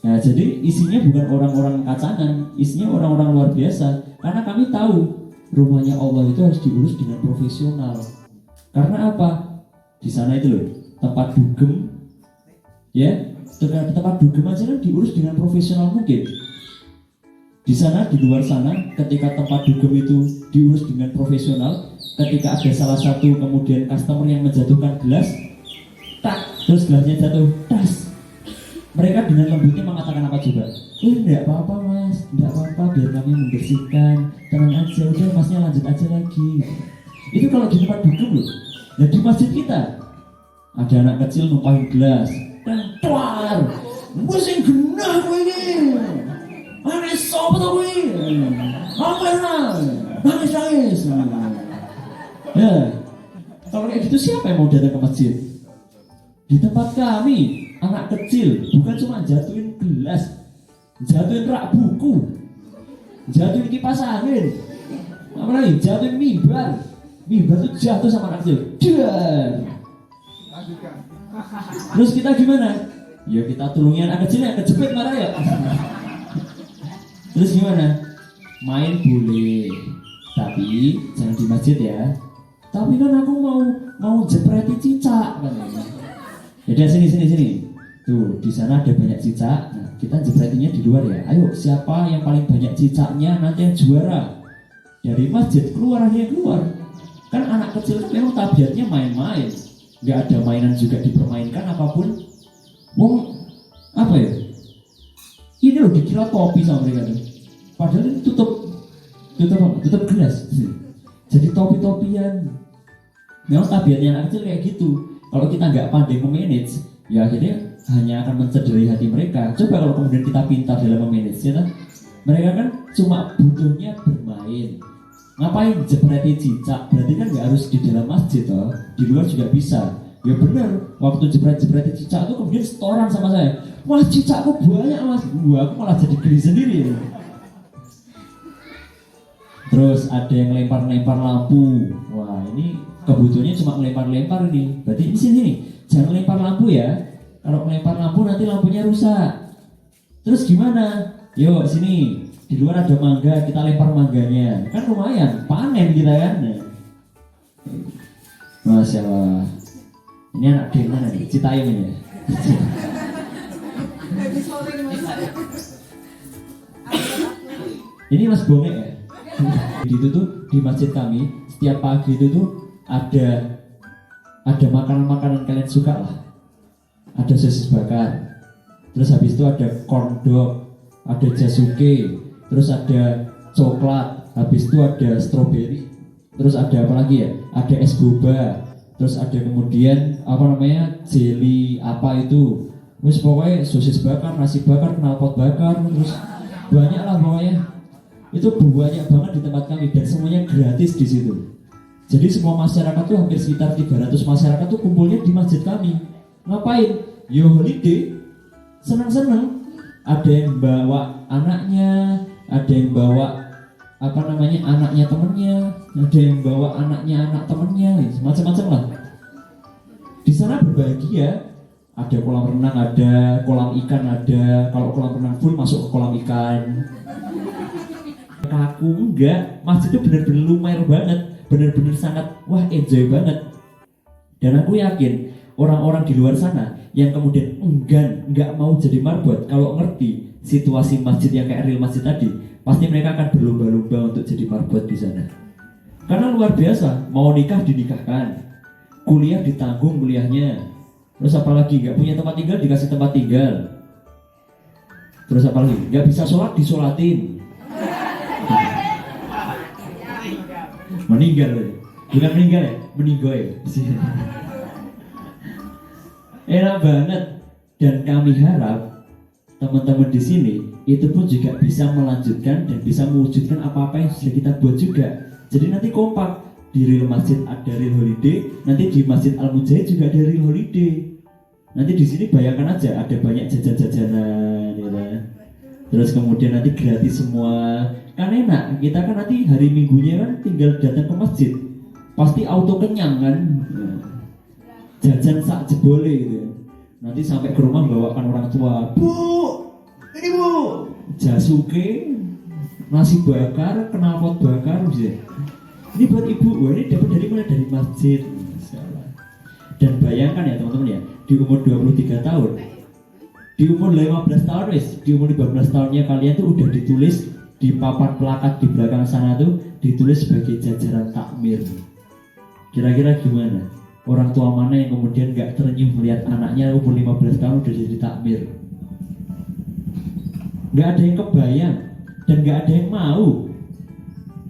[SPEAKER 4] Nah, jadi isinya bukan orang-orang kacangan, isinya orang-orang luar biasa. Karena kami tahu rumahnya Allah itu harus diurus dengan profesional. Karena apa? Di sana itu loh, tempat dugem, ya, tempat dugem aja kan diurus dengan profesional mungkin. Di sana, di luar sana, ketika tempat dugem itu diurus dengan profesional, ketika ada salah satu kemudian customer yang menjatuhkan gelas, tak, terus gelasnya jatuh, tas. Mereka dengan lembutnya mengatakan apa coba? Enggak apa-apa mas, enggak apa-apa, biar kami membersihkan, tenang aja, udah masnya lanjut aja lagi. Itu kalau di tempat dugem loh. Nah di masjid kita ada anak kecil numpahin gelas, dan tuar, musim genah gue ini. Nangis sopo to kuwi? Apa nangis. Ya. Kalau kayak gitu siapa yang mau datang ke masjid? Di tempat kami, anak kecil bukan cuma jatuhin gelas, jatuhin rak buku, jatuhin kipas angin, apalagi jatuhin mimbar. Mimbar itu jatuh sama anak kecil. Dan terus kita gimana? Ya kita tulungi anak kecil yang kejepit marah ya. Terus gimana? Main boleh, tapi jangan di masjid ya. Tapi kan aku mau jepreti cicak katanya. Jadi sini. Tuh, di sana ada banyak cicak. Nah, kita jepretinya di luar ya. Ayo, siapa yang paling banyak cicaknya nanti yang juara. Dari masjid keluar aja keluar. Kan anak kecil itu memang tabiatnya main-main. Nggak ada mainan juga dipermainkan apapun. Wong apa ya? Ini loh dikira topi sama mereka tuh. Padahal ini tutup gelas. Jadi topi-topian. Memang tabiatnya anak kecil kayak gitu. Kalau kita nggak pandai memanage, ya akhirnya hanya akan mencederai hati mereka. Coba kalau kemudian kita pintar dalam memanage, ya kan? Mereka kan cuma butuhnya bermain. Ngapain jepreti cicak? Berarti kan nggak harus di dalam masjid toh, di luar juga bisa. Ya benar, waktu jepreti cicak itu kemudian setoran sama saya. Wah cicakku banyak mas, gua aku malah jadi geli sendiri. Terus ada yang lempar lampu. Wah ini kebutuhannya cuma lempar ini. Berarti di sini nih, jangan lempar lampu ya. Kalau lempar lampu nanti lampunya rusak. Terus gimana? Yuk sini. Di luar ada mangga, kita lempar mangganya. Kan lumayan, panen kita kan. Masya Allah. Ini anak di mana nih? Citayam ini ya? Ini Mas Bongek ya? Itu tuh di masjid kami, setiap pagi itu tuh ada makanan-makanan kalian suka lah. Ada sosis bakar. Terus habis itu ada corn dog, ada jasuke, terus ada coklat, habis itu ada strawberry, terus ada apa lagi ya? Ada es boba, terus ada kemudian jelly apa itu, terus pokoknya sosis bakar, nasi bakar, knalpot bakar, terus banyak lah pokoknya. Itu banyak banget di tempat kami dan semuanya gratis di situ. Jadi semua masyarakat tuh hampir sekitar 300 masyarakat tuh kumpulnya di masjid kami. Ngapain? Yo holiday, senang-senang. Ada yang bawa anaknya, ada yang bawa anaknya temennya, ada yang bawa anaknya anak temennya, macam-macam lah. Di sana berbahagia. Ada kolam renang, ada kolam ikan, ada. Kalau kolam renang full masuk ke kolam ikan. Kaku enggak, masjid itu benar-benar lumayan banget, benar-benar sangat enjoy banget. Dan aku yakin orang-orang di luar sana yang kemudian enggak mau jadi marbot, kalau ngerti situasi masjid yang kayak real masjid tadi, pasti mereka akan berlomba-lomba untuk jadi marbot di sana. Karena luar biasa, mau nikah dinikahkan, kuliah ditanggung kuliahnya, terus apalagi nggak punya tempat tinggal dikasih tempat tinggal, terus apalagi nggak bisa sholat disolatin. Meninggal, bukan meninggal ya, meninggoy. Enak banget. Dan kami harap teman-teman di sini itu pun juga bisa melanjutkan dan bisa mewujudkan apa-apa yang sudah kita buat juga. Jadi nanti kompak, di real masjid ada real holiday, nanti di masjid Al Mujahid juga ada real holiday. Nanti di sini bayangkan aja ada banyak jajan-jajanan, ya. Terus kemudian nanti gratis semua. Kan enak, kita kan nanti hari minggunya kan tinggal datang ke masjid, pasti auto kenyang kan, jajan sak jebole gitu. Nanti sampai ke rumah bawakan orang tua, bu, ini bu, jasuke, nasi bakar, knalpot bakar, bisa. Ini buat ibu, wah ini dapat dari mana? Dari masjid. Dan bayangkan ya teman-teman ya, di umur 23 tahun, di umur 15 tahun di umur 15 tahunnya kalian tuh udah ditulis di papan plakat di belakang sana tuh ditulis sebagai jajaran takmir. Kira-kira gimana? Orang tua mana yang kemudian gak terenyuh melihat anaknya umur 15 tahun udah jadi takmir? Gak ada yang kebayang dan gak ada yang mau.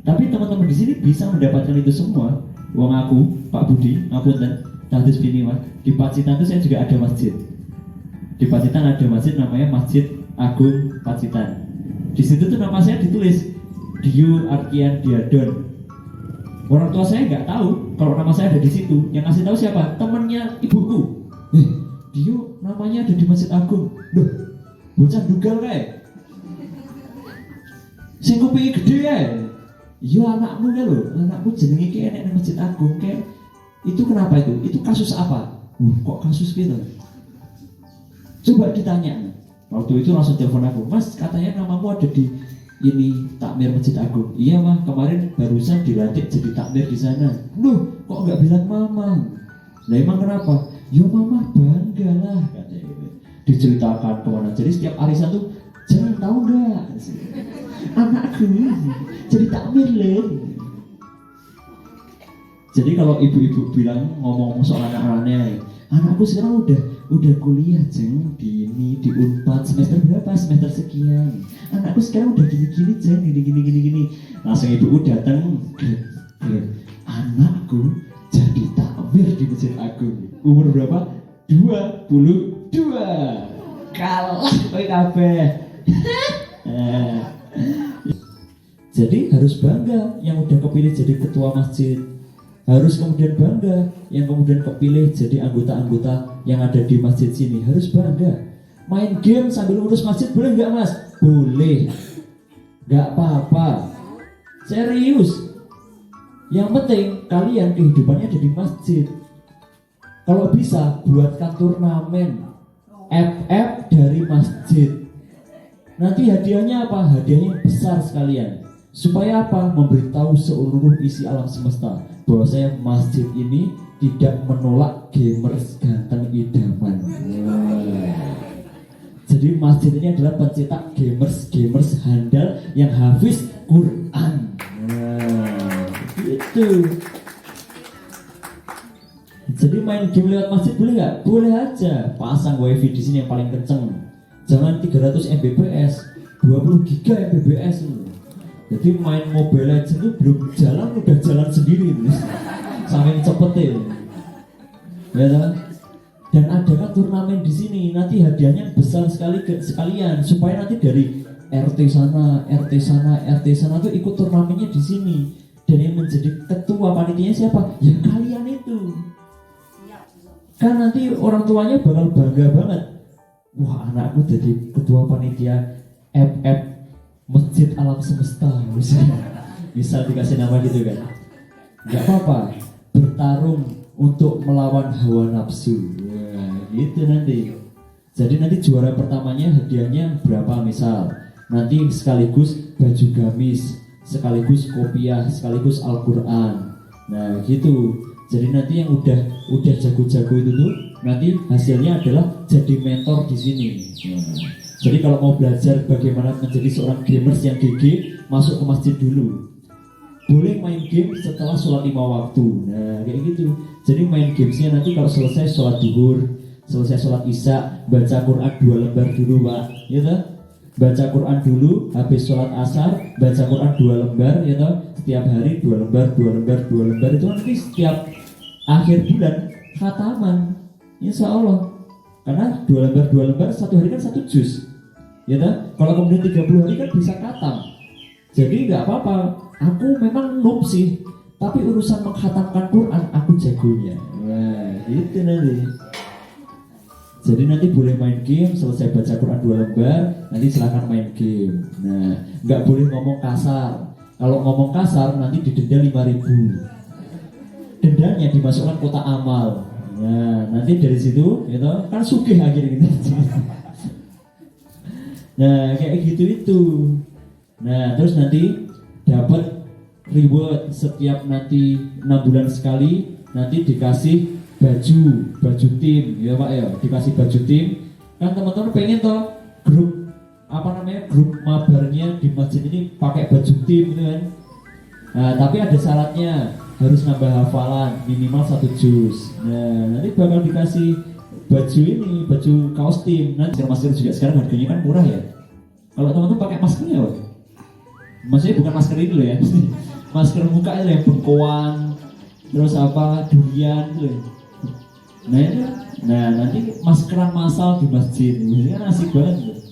[SPEAKER 4] Tapi teman-teman di sini bisa mendapatkan itu semua. Wong aku, Pak Budi, ngapunten, Tahdis Bini Mas, di Pacitan itu saya juga ada masjid. Di Pacitan ada masjid namanya Masjid Agung Pacitan. Di situ tuh nama saya ditulis Diu Arkian Diadon. Orang tua saya nggak tahu kalau nama saya ada di situ. Yang ngasih tahu siapa? Temennya ibuku. dia namanya ada di Masjid Agung. Loh, bocah dugal kae. Sing kupinge gede kae. Iya anakmu kae lho, anakmu jenenge ki enek nang Masjid Agung kae. Itu kenapa itu? Itu kasus apa? Kok kasus gitu? Coba ditanya. Waktu itu langsung telepon aku, Mas katanya namamu ada di ini takmir Masjid Agung. Iya mah, kemarin barusan dilantik jadi takmir di sana. Loh, kok nggak bilang mama? Lah emang kenapa? Yo mama bangga lah katanya gitu. Diceritakan kemana. Jadi setiap arisan tuh jangan tahu nggak? Anakku jadi takmir loh. Jadi kalau ibu-ibu bilang ngomong soal anak-anaknya, anakku sekarang udah kuliah jeng di ini di Unpad semester berapa? Semester sekian. Anakku sekarang udah gini-gini jeng gini. Langsung ibu datang, anakku jadi takmir di Masjid Agung. Umur berapa? 22. Kalah kowe kabeh. Jadi harus bangga yang udah kepilih jadi ketua masjid. Harus kemudian bangga yang kemudian kepilih jadi anggota-anggota yang ada di masjid sini. Harus bangga. Main game sambil urus masjid boleh nggak mas? Boleh. Nggak apa-apa. Serius. Yang penting kalian kehidupannya ada di masjid. Kalau bisa buatkan turnamen FF dari masjid. Nanti hadiahnya apa? Hadiahnya yang besar sekalian. Supaya apa? Memberitahu seluruh isi alam semesta bahwasanya masjid ini tidak menolak gamers ganteng idaman. Jadi masjid ini adalah pencetak gamers handal yang hafiz Quran. Itu. Jadi main game lewat masjid boleh nggak? Boleh aja. Pasang wifi di sini yang paling kenceng. Jangan 300 Mbps, 20 GB Mbps. Jadi main Mobile Legends itu belum jalan udah jalan sendiri, saking cepetnya. Ya kan? Dan adakan turnamen di sini. Nanti hadiahnya besar sekalian supaya nanti dari RT sana tuh ikut turnamennya di sini. Dan yang menjadi ketua panitianya siapa? Ya kalian itu. Kan nanti orang tuanya bakal bangga banget. Wah anakku jadi ketua panitia FF Masjid Alam Semesta. Bisa dikasih nama gitu kan. Gak apa-apa. Bertarung untuk melawan hawa nafsu. Wah, gitu nanti. Jadi nanti juara pertamanya hadiahnya berapa misal. Nanti sekaligus baju gamis, sekaligus kopiah, sekaligus Al-Quran. Nah gitu. Jadi nanti yang udah jago-jago itu tuh nanti hasilnya adalah jadi mentor di sini. Nah, jadi kalau mau belajar bagaimana menjadi seorang gamers yang gigi, masuk ke masjid dulu. Boleh main game setelah sholat 5 waktu. Nah kayak gitu. Jadi main gamesnya nanti kalau selesai sholat duhur, selesai sholat isya, baca Quran 2 lembar dulu pak, gitu. Baca Quran dulu, habis sholat asar, baca Quran 2 lembar, gitu. Setiap hari 2 lembar itu nanti setiap akhir bulan khataman, insya Allah. Karena 2 lembar satu hari kan 1 juz, gitu. Kalau kemudian 30 hari kan bisa khatam. Jadi nggak apa-apa. Aku memang noob sih, tapi urusan menghatamkan Quran aku jagonya. Wah, gitu nanti. Jadi nanti boleh main game, selesai baca Quran 2 lembar, nanti silakan main game. Nah, nggak boleh ngomong kasar. Kalau ngomong kasar nanti didenda 5.000. Dendanya dimasukkan kotak amal. Nah, nanti dari situ, gitu, kan sugih akhirnya gitu. Nah, kayak gitu itu. Nah, terus nanti dapat reward setiap nanti 6 bulan sekali, nanti dikasih baju tim, ya Pak ya, dikasih baju tim. Kan teman-teman pengen toh grup grup mabarnya di masjid ini pakai baju tim gitu kan. Nah, tapi ada syaratnya, harus nambah hafalan minimal 1 juz. Nah, nanti bakal dikasih baju ini, baju kaos tim. Nanti masker juga sekarang harganya kan murah ya. Kalau teman-teman pakai maskernya Pak, maksudnya bukan masker ini loh ya, masker muka itu yang bengkoang, terus apa durian gitu. Nah nanti maskeran massal di masjid, ini kan asik banget gitu.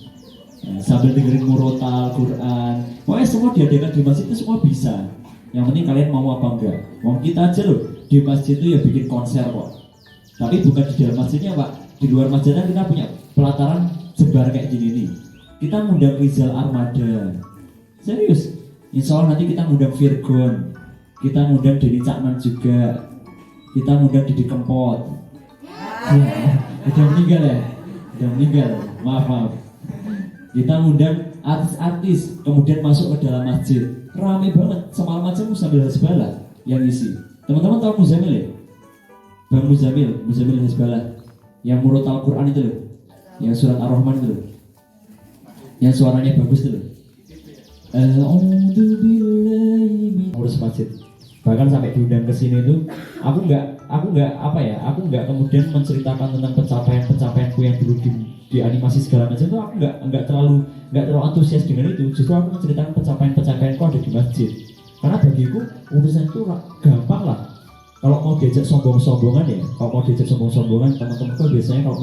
[SPEAKER 4] Nah, sambil dengerin murotal, Quran, pokoknya semua diadakan di masjid itu semua bisa. Yang penting kalian mau apa enggak. Mau kita aja loh di masjid itu ya bikin konser kok. Tapi bukan di dalam masjidnya Pak, Di luar masjid kan kita punya pelataran jebar kayak gini nih. Kita ngundang Rizal Armada. Serius. Insya Allah nanti kita ngundang Virgon. Kita ngundang Denny Caknan juga. Kita ngundang Didi Kempot. Udah meninggal ya? Udah meninggal. Maaf. Kita ngundang artis-artis, kemudian masuk ke dalam masjid. Rame banget. Semalam aja Muzamil Hasbalah yang isi. Teman-teman tahu Muzamil ya? Bang Muzamil Hasbalah yang murut Al-Quran itu loh, yang surat Ar-Rahman itu loh, yang suaranya bagus itu loh. Ngurus masjid. Bahkan sampai diundang ke sini itu, aku nggak kemudian menceritakan tentang pencapaianku yang dulu di animasi segala macam itu. Aku nggak terlalu antusias dengan itu. Justru aku menceritakan pencapaianku ada di masjid. Karena bagiku urusan itu gampang lah. Kalau mau diajak sombong-sombongan ya, teman-temanku biasanya kalau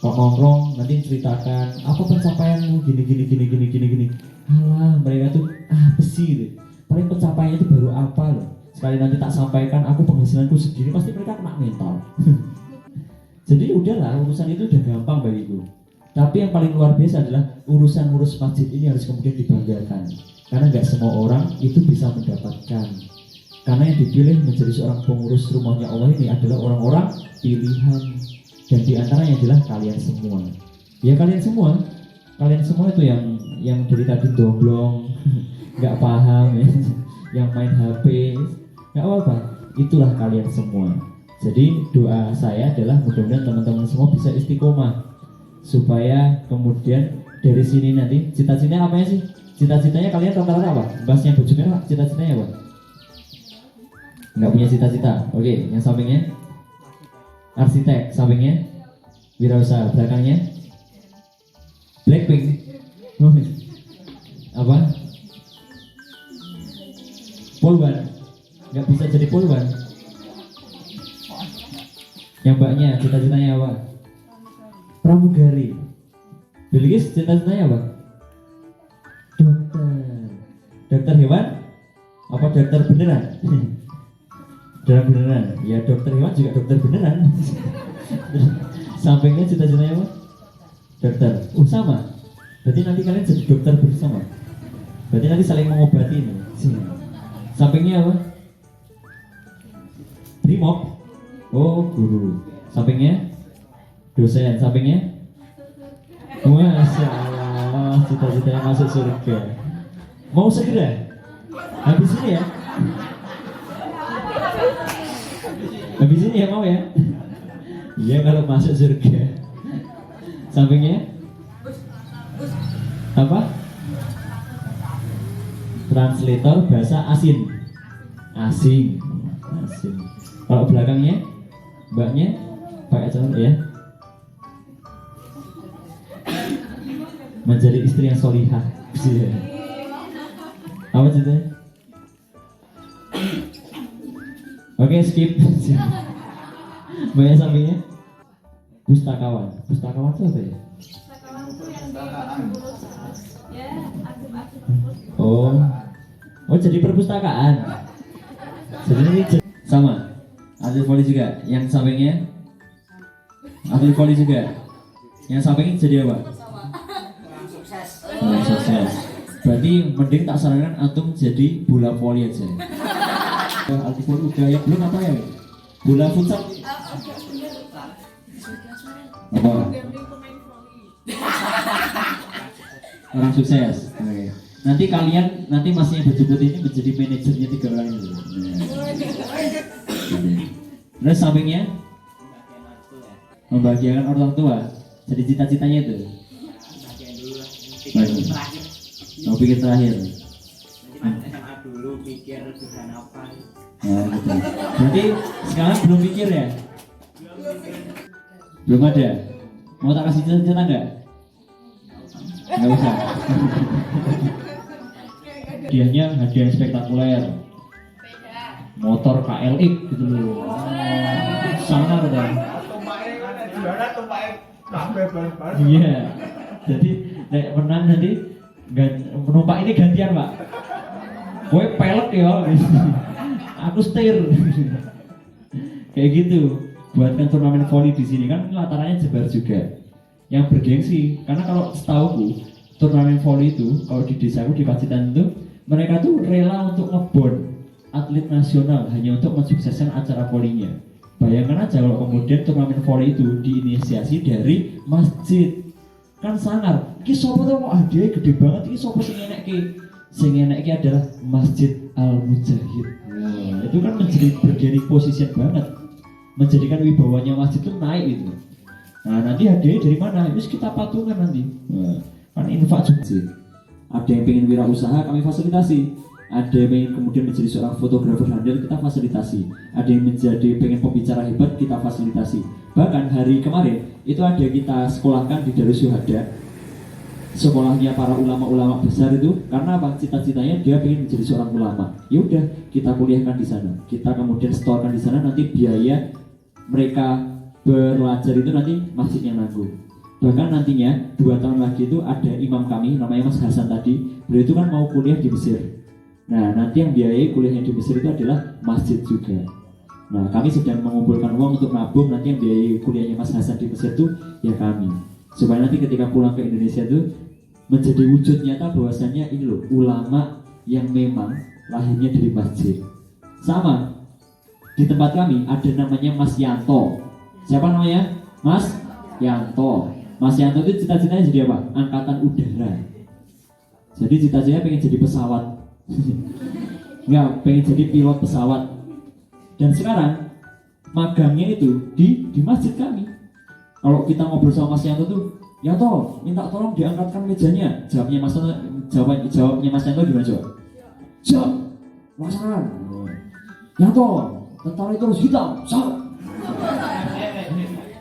[SPEAKER 4] nongkrong nanti ceritakan apa pencapaianmu gini. Alah, mereka tuh apa sih gitu. Paling pencapaiannya itu baru apa loh. Sekali nanti tak sampaikan aku penghasilanku segini, pasti mereka kena mental. Jadi udahlah, urusan itu udah gampang bagiku. Tapi yang paling luar biasa adalah urusan masjid ini harus kemudian dibanggakan. Karena nggak semua orang itu bisa mendapatkan. Karena yang dipilih menjadi seorang pengurus rumahnya Allah ini adalah orang-orang pilihan. Dan diantaranya adalah kalian semua. Ya kalian semua itu yang dari tadi domblong, nggak paham ya, yang main HP, nggak apa-apa. Itulah kalian semua. Jadi doa saya adalah mudah-mudahan teman-teman semua bisa istiqomah, supaya kemudian dari sini nanti cita-citanya apa sih? Cita-citanya kalian rata-rata apa? Bahasnya baju merah, cita-citanya apa? Nggak punya cita-cita. Oke, yang sampingnya arsitek, sampingnya wirausaha, belakangnya Blackpink. Apa? Polwan. Nggak bisa jadi polwan. Yang mbaknya cita-citanya apa? Pramugari. Bilgis cita-citanya apa? Dokter hewan? Apa dokter beneran? Dokter beneran. Ya dokter hewan juga dokter beneran. Sampingnya cita-citanya apa? Dokter. Sama. Berarti nanti kalian jadi dokter bersama. Berarti nanti saling mengobati ini. Sampingnya apa? Brimob. Oh, guru. Sampingnya dosen. Sampingnya Masya Allah, cita-citanya masuk surga. Mau segera? Habis ini ya? Habis ini ya mau ya? Iya kalau masuk surga. Sampingnya apa? Translator bahasa asing. Kalau belakangnya mbaknya pakai calon ya, menjadi istri yang solihah. Apa ceritanya? Oke, skip. Mbaknya sampingnya pustakawan. Pustakawan itu apa ya? Oh jadi perpustakaan. Jadi ini sama. Atlet voli juga. Yang sampingnya atlet voli juga. Yang sampingnya jadi apa? Sukses. Berarti mending tak sarankan antum jadi bola voli aja. Atlet voli udah ya belum apa ya? Bola futsal. Apa? Orang sukses. Oke. Nanti kalian masih yang baju putih ini menjadi manajernya 3 orang itu. Terus sampingnya membahagiakan orang tua. Jadi cita-citanya itu. Mau pikir terakhir.
[SPEAKER 5] Dulu pikir Tuhan apa?
[SPEAKER 4] Nah, gitu. Berarti sekarang belum pikir ya? Belum ada. Mau tak kasih cita-cita enggak? Enggak usah. Hadiahnya hadiah yang spektakuler. Motor KLX gitu loh. Sangar kan? Iya. Jadi nek menang nanti penumpang ini gantian, Pak. Gue pelek ya. Aku setir. Kayak gitu. buatkan turnamen voli di sini kan latarnya Jember juga yang bergengsi, karena kalau setauku turnamen voli itu kalau di desaku di Pacitan itu mereka tuh rela untuk ngebon atlet nasional hanya untuk mensukseskan acara volinya. Bayangkan aja kalau kemudian turnamen voli itu diinisiasi dari masjid, kan sangar. Iki sopo tuh kok hadiah gede banget, iki sopo sing enek adalah Masjid Al Mujahid. Nah, itu kan menjadi bargaining position banget, menjadikan wibawanya masjid itu naik gitu. Nah nanti hadiahnya dari mana? Terus kita patungan nanti. Nah, kan infak juga. Ada yang pengen wirausaha kami fasilitasi. Ada yang pengen kemudian menjadi seorang fotografer handal kita fasilitasi. Ada yang menjadi pengen pembicara hebat kita fasilitasi. Bahkan hari kemarin itu ada yang kita sekolahkan di Darus Syuhada, sekolahnya para ulama-ulama besar itu. Karena apa? Cita-citanya dia pengen menjadi seorang ulama. Ya udah kita kuliahkan di sana. Kita kemudian setorkan di sana, nanti biaya mereka belajar itu nanti masjidnya nanggung. Bahkan nantinya 2 tahun lagi itu ada imam kami namanya Mas Hasan tadi. Beliau itu kan mau kuliah di Mesir. Nah nanti yang biayai kuliahnya di Mesir itu adalah masjid juga. Nah kami sedang mengumpulkan uang untuk nabung, nanti yang biayai kuliahnya Mas Hasan di Mesir itu ya kami, supaya nanti ketika pulang ke Indonesia itu menjadi wujud nyata bahwasannya ini loh ulama yang memang lahirnya dari masjid. Sama di tempat kami ada namanya Mas Yanto. Siapa namanya? Mas Yanto. Mas Yanto itu cita-citanya jadi apa? Angkatan udara. Jadi cita-citanya pengen jadi pesawat. Enggak, pengen jadi pilot pesawat. Dan sekarang magangnya itu di masjid kami. Kalau kita ngobrol sama Mas Yanto tuh, Yanto, minta tolong diangkatkan mejanya. Jawabnya Mas Yanto gimana coba? Siap, laksanakan. Yanto, tentara itu harus hitam, siap.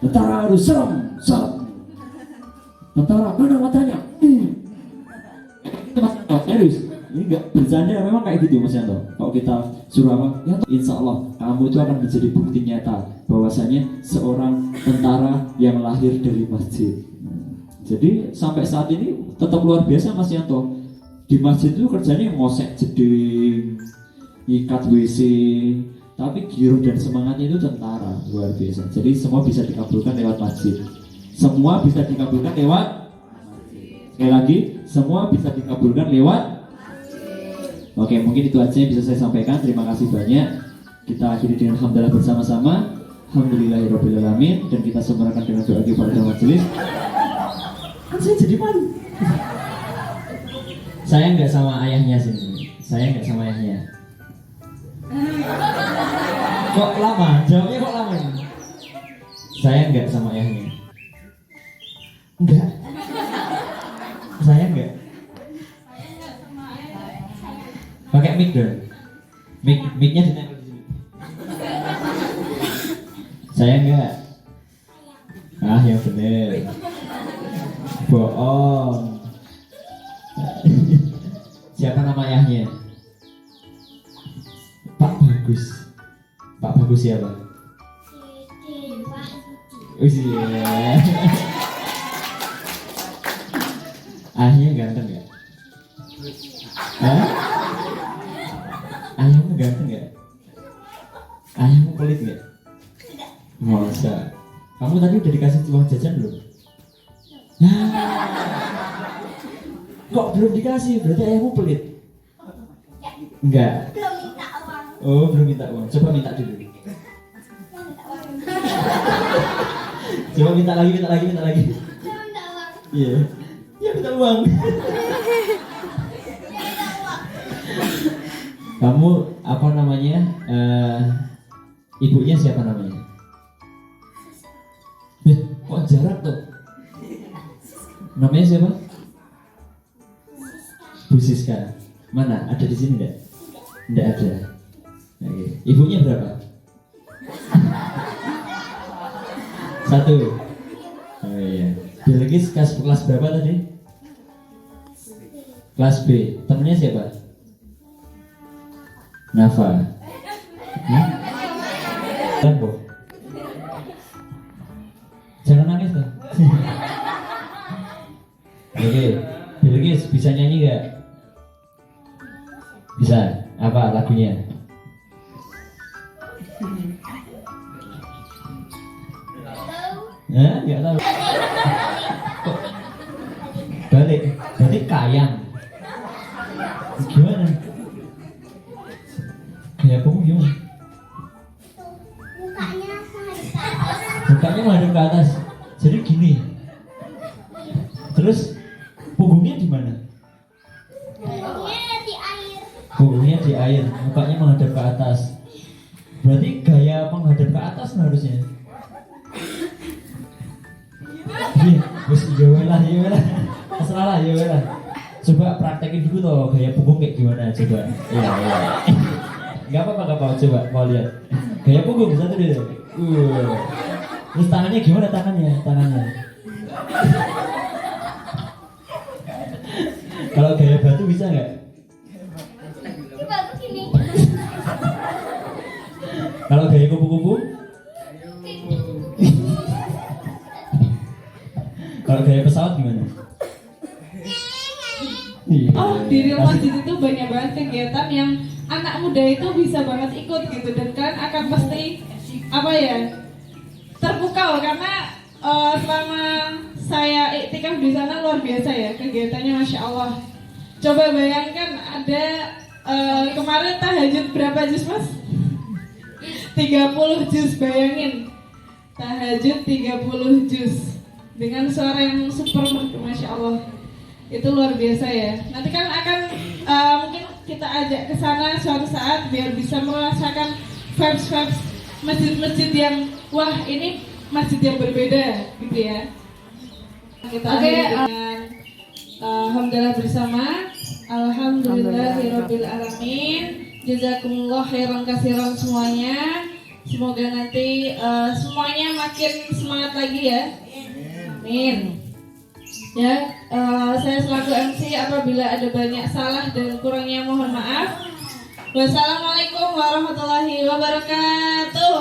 [SPEAKER 4] Tentara harus serem, siap. Tentara mana matanya? Mas Yanto, serius. Ini enggak bercanda, memang kayak gitu Mas Yanto. Kalau kita suruh apa? Yanto, insya Allah kamu itu akan menjadi bukti nyata bahwasanya seorang tentara yang lahir dari masjid. Jadi sampai saat ini tetap luar biasa Mas Yanto. Di masjid itu kerjanya ngosek jeding, ikat WC, tapi giroh dan semangatnya itu tentara, luar biasa. Jadi semua bisa dikabulkan lewat masjid. Semua bisa dikabulkan lewat masjid. Sekali lagi, semua bisa dikabulkan lewat. Oke, mungkin itu aja yang bisa saya sampaikan. Terima kasih banyak. Kita akhiri dengan hamdalah bersama-sama. Alhamdulillahirobbilalamin. Dan kita sempurnakan dengan doa kepada majelis. Kan saya jadi malu. Saya nggak sama ayahnya sini. Saya nggak sama ayahnya. Kok lama? Jawabnya kok lama ini? Saya nggak sama ayahnya. Enggak. Saya nggak. Pakai mic dong. Mic-nya ditempel di sini. Saya enggak. Ah, yang bener. Bohong. Siapa nama ayahnya? Pak Bagus. Pak Bagus siapa? Iya. Ayahnya ganteng nggak? Hah? Ayahmu ganteng nggak? Ayahmu pelit nggak? Masa? Kamu tadi udah dikasih uang jajan belum? Nah, kok belum dikasih? Berarti ayahmu pelit? Enggak.
[SPEAKER 2] Belum minta uang.
[SPEAKER 4] Oh, belum minta uang. Coba minta dulu. Coba minta lagi.
[SPEAKER 2] Belum minta uang.
[SPEAKER 4] Iya. Ya minta uang. Kamu apa namanya? Ibunya siapa namanya? Kok jarak tuh? Namanya siapa? Bu Siska. Mana? Ada di sini enggak? Enggak ada. Oke. Ibunya berapa? 1. Oh iya. Biologis kelas berapa tadi? Kelas B. Temennya siapa? Nafa. Tempo. Jangan nangis tuh. Oke, Biologis bisa nyanyi gak? Bisa. Apa lagunya? Hah? Nggak tahu. Kok balik? Berarti kayang. Gimana? Kayak kamu gimana? Mukanya menghadap ke atas. Jadi gini. Terus punggungnya di mana? Punggungnya di air, mukanya menghadap ke atas. Berarti gaya menghadap ke atas harusnya. Iya, wis iya lah. Terserah lah, iya lah. Coba praktekin dulu toh gaya punggung kayak gimana coba. Iya. Enggak apa-apa, coba mau lihat. Gaya punggung satu dulu. Terus tangannya gimana tangannya? Kalau gaya batu bisa nggak? Kalau gaya kupu-kupu? Kalau gaya pesawat gimana?
[SPEAKER 1] Oh, di Real Masjid itu banyak banget kegiatan yang anak muda itu bisa banget ikut gitu, dan kalian akan pasti terpukau karena selama saya iktikaf di sana luar biasa ya kegiatannya, masya Allah. Coba bayangkan ada kemarin tahajud berapa juz mas? 30 juz, bayangin tahajud 30 juz dengan suara yang super merdu, masya Allah. Itu luar biasa ya. Nanti kan akan mungkin kita ajak ke sana suatu saat biar bisa merasakan vibes masjid-masjid yang wah ini masjid yang berbeda gitu ya. Kita dengan alhamdulillah bersama. Alhamdulillahirabbil alamin. Jazakumullah khairan katsiran semuanya. Semoga nanti semuanya makin semangat lagi ya. Amin. Ya, saya selaku MC apabila ada banyak salah dan kurangnya mohon maaf. Wassalamualaikum warahmatullahi wabarakatuh.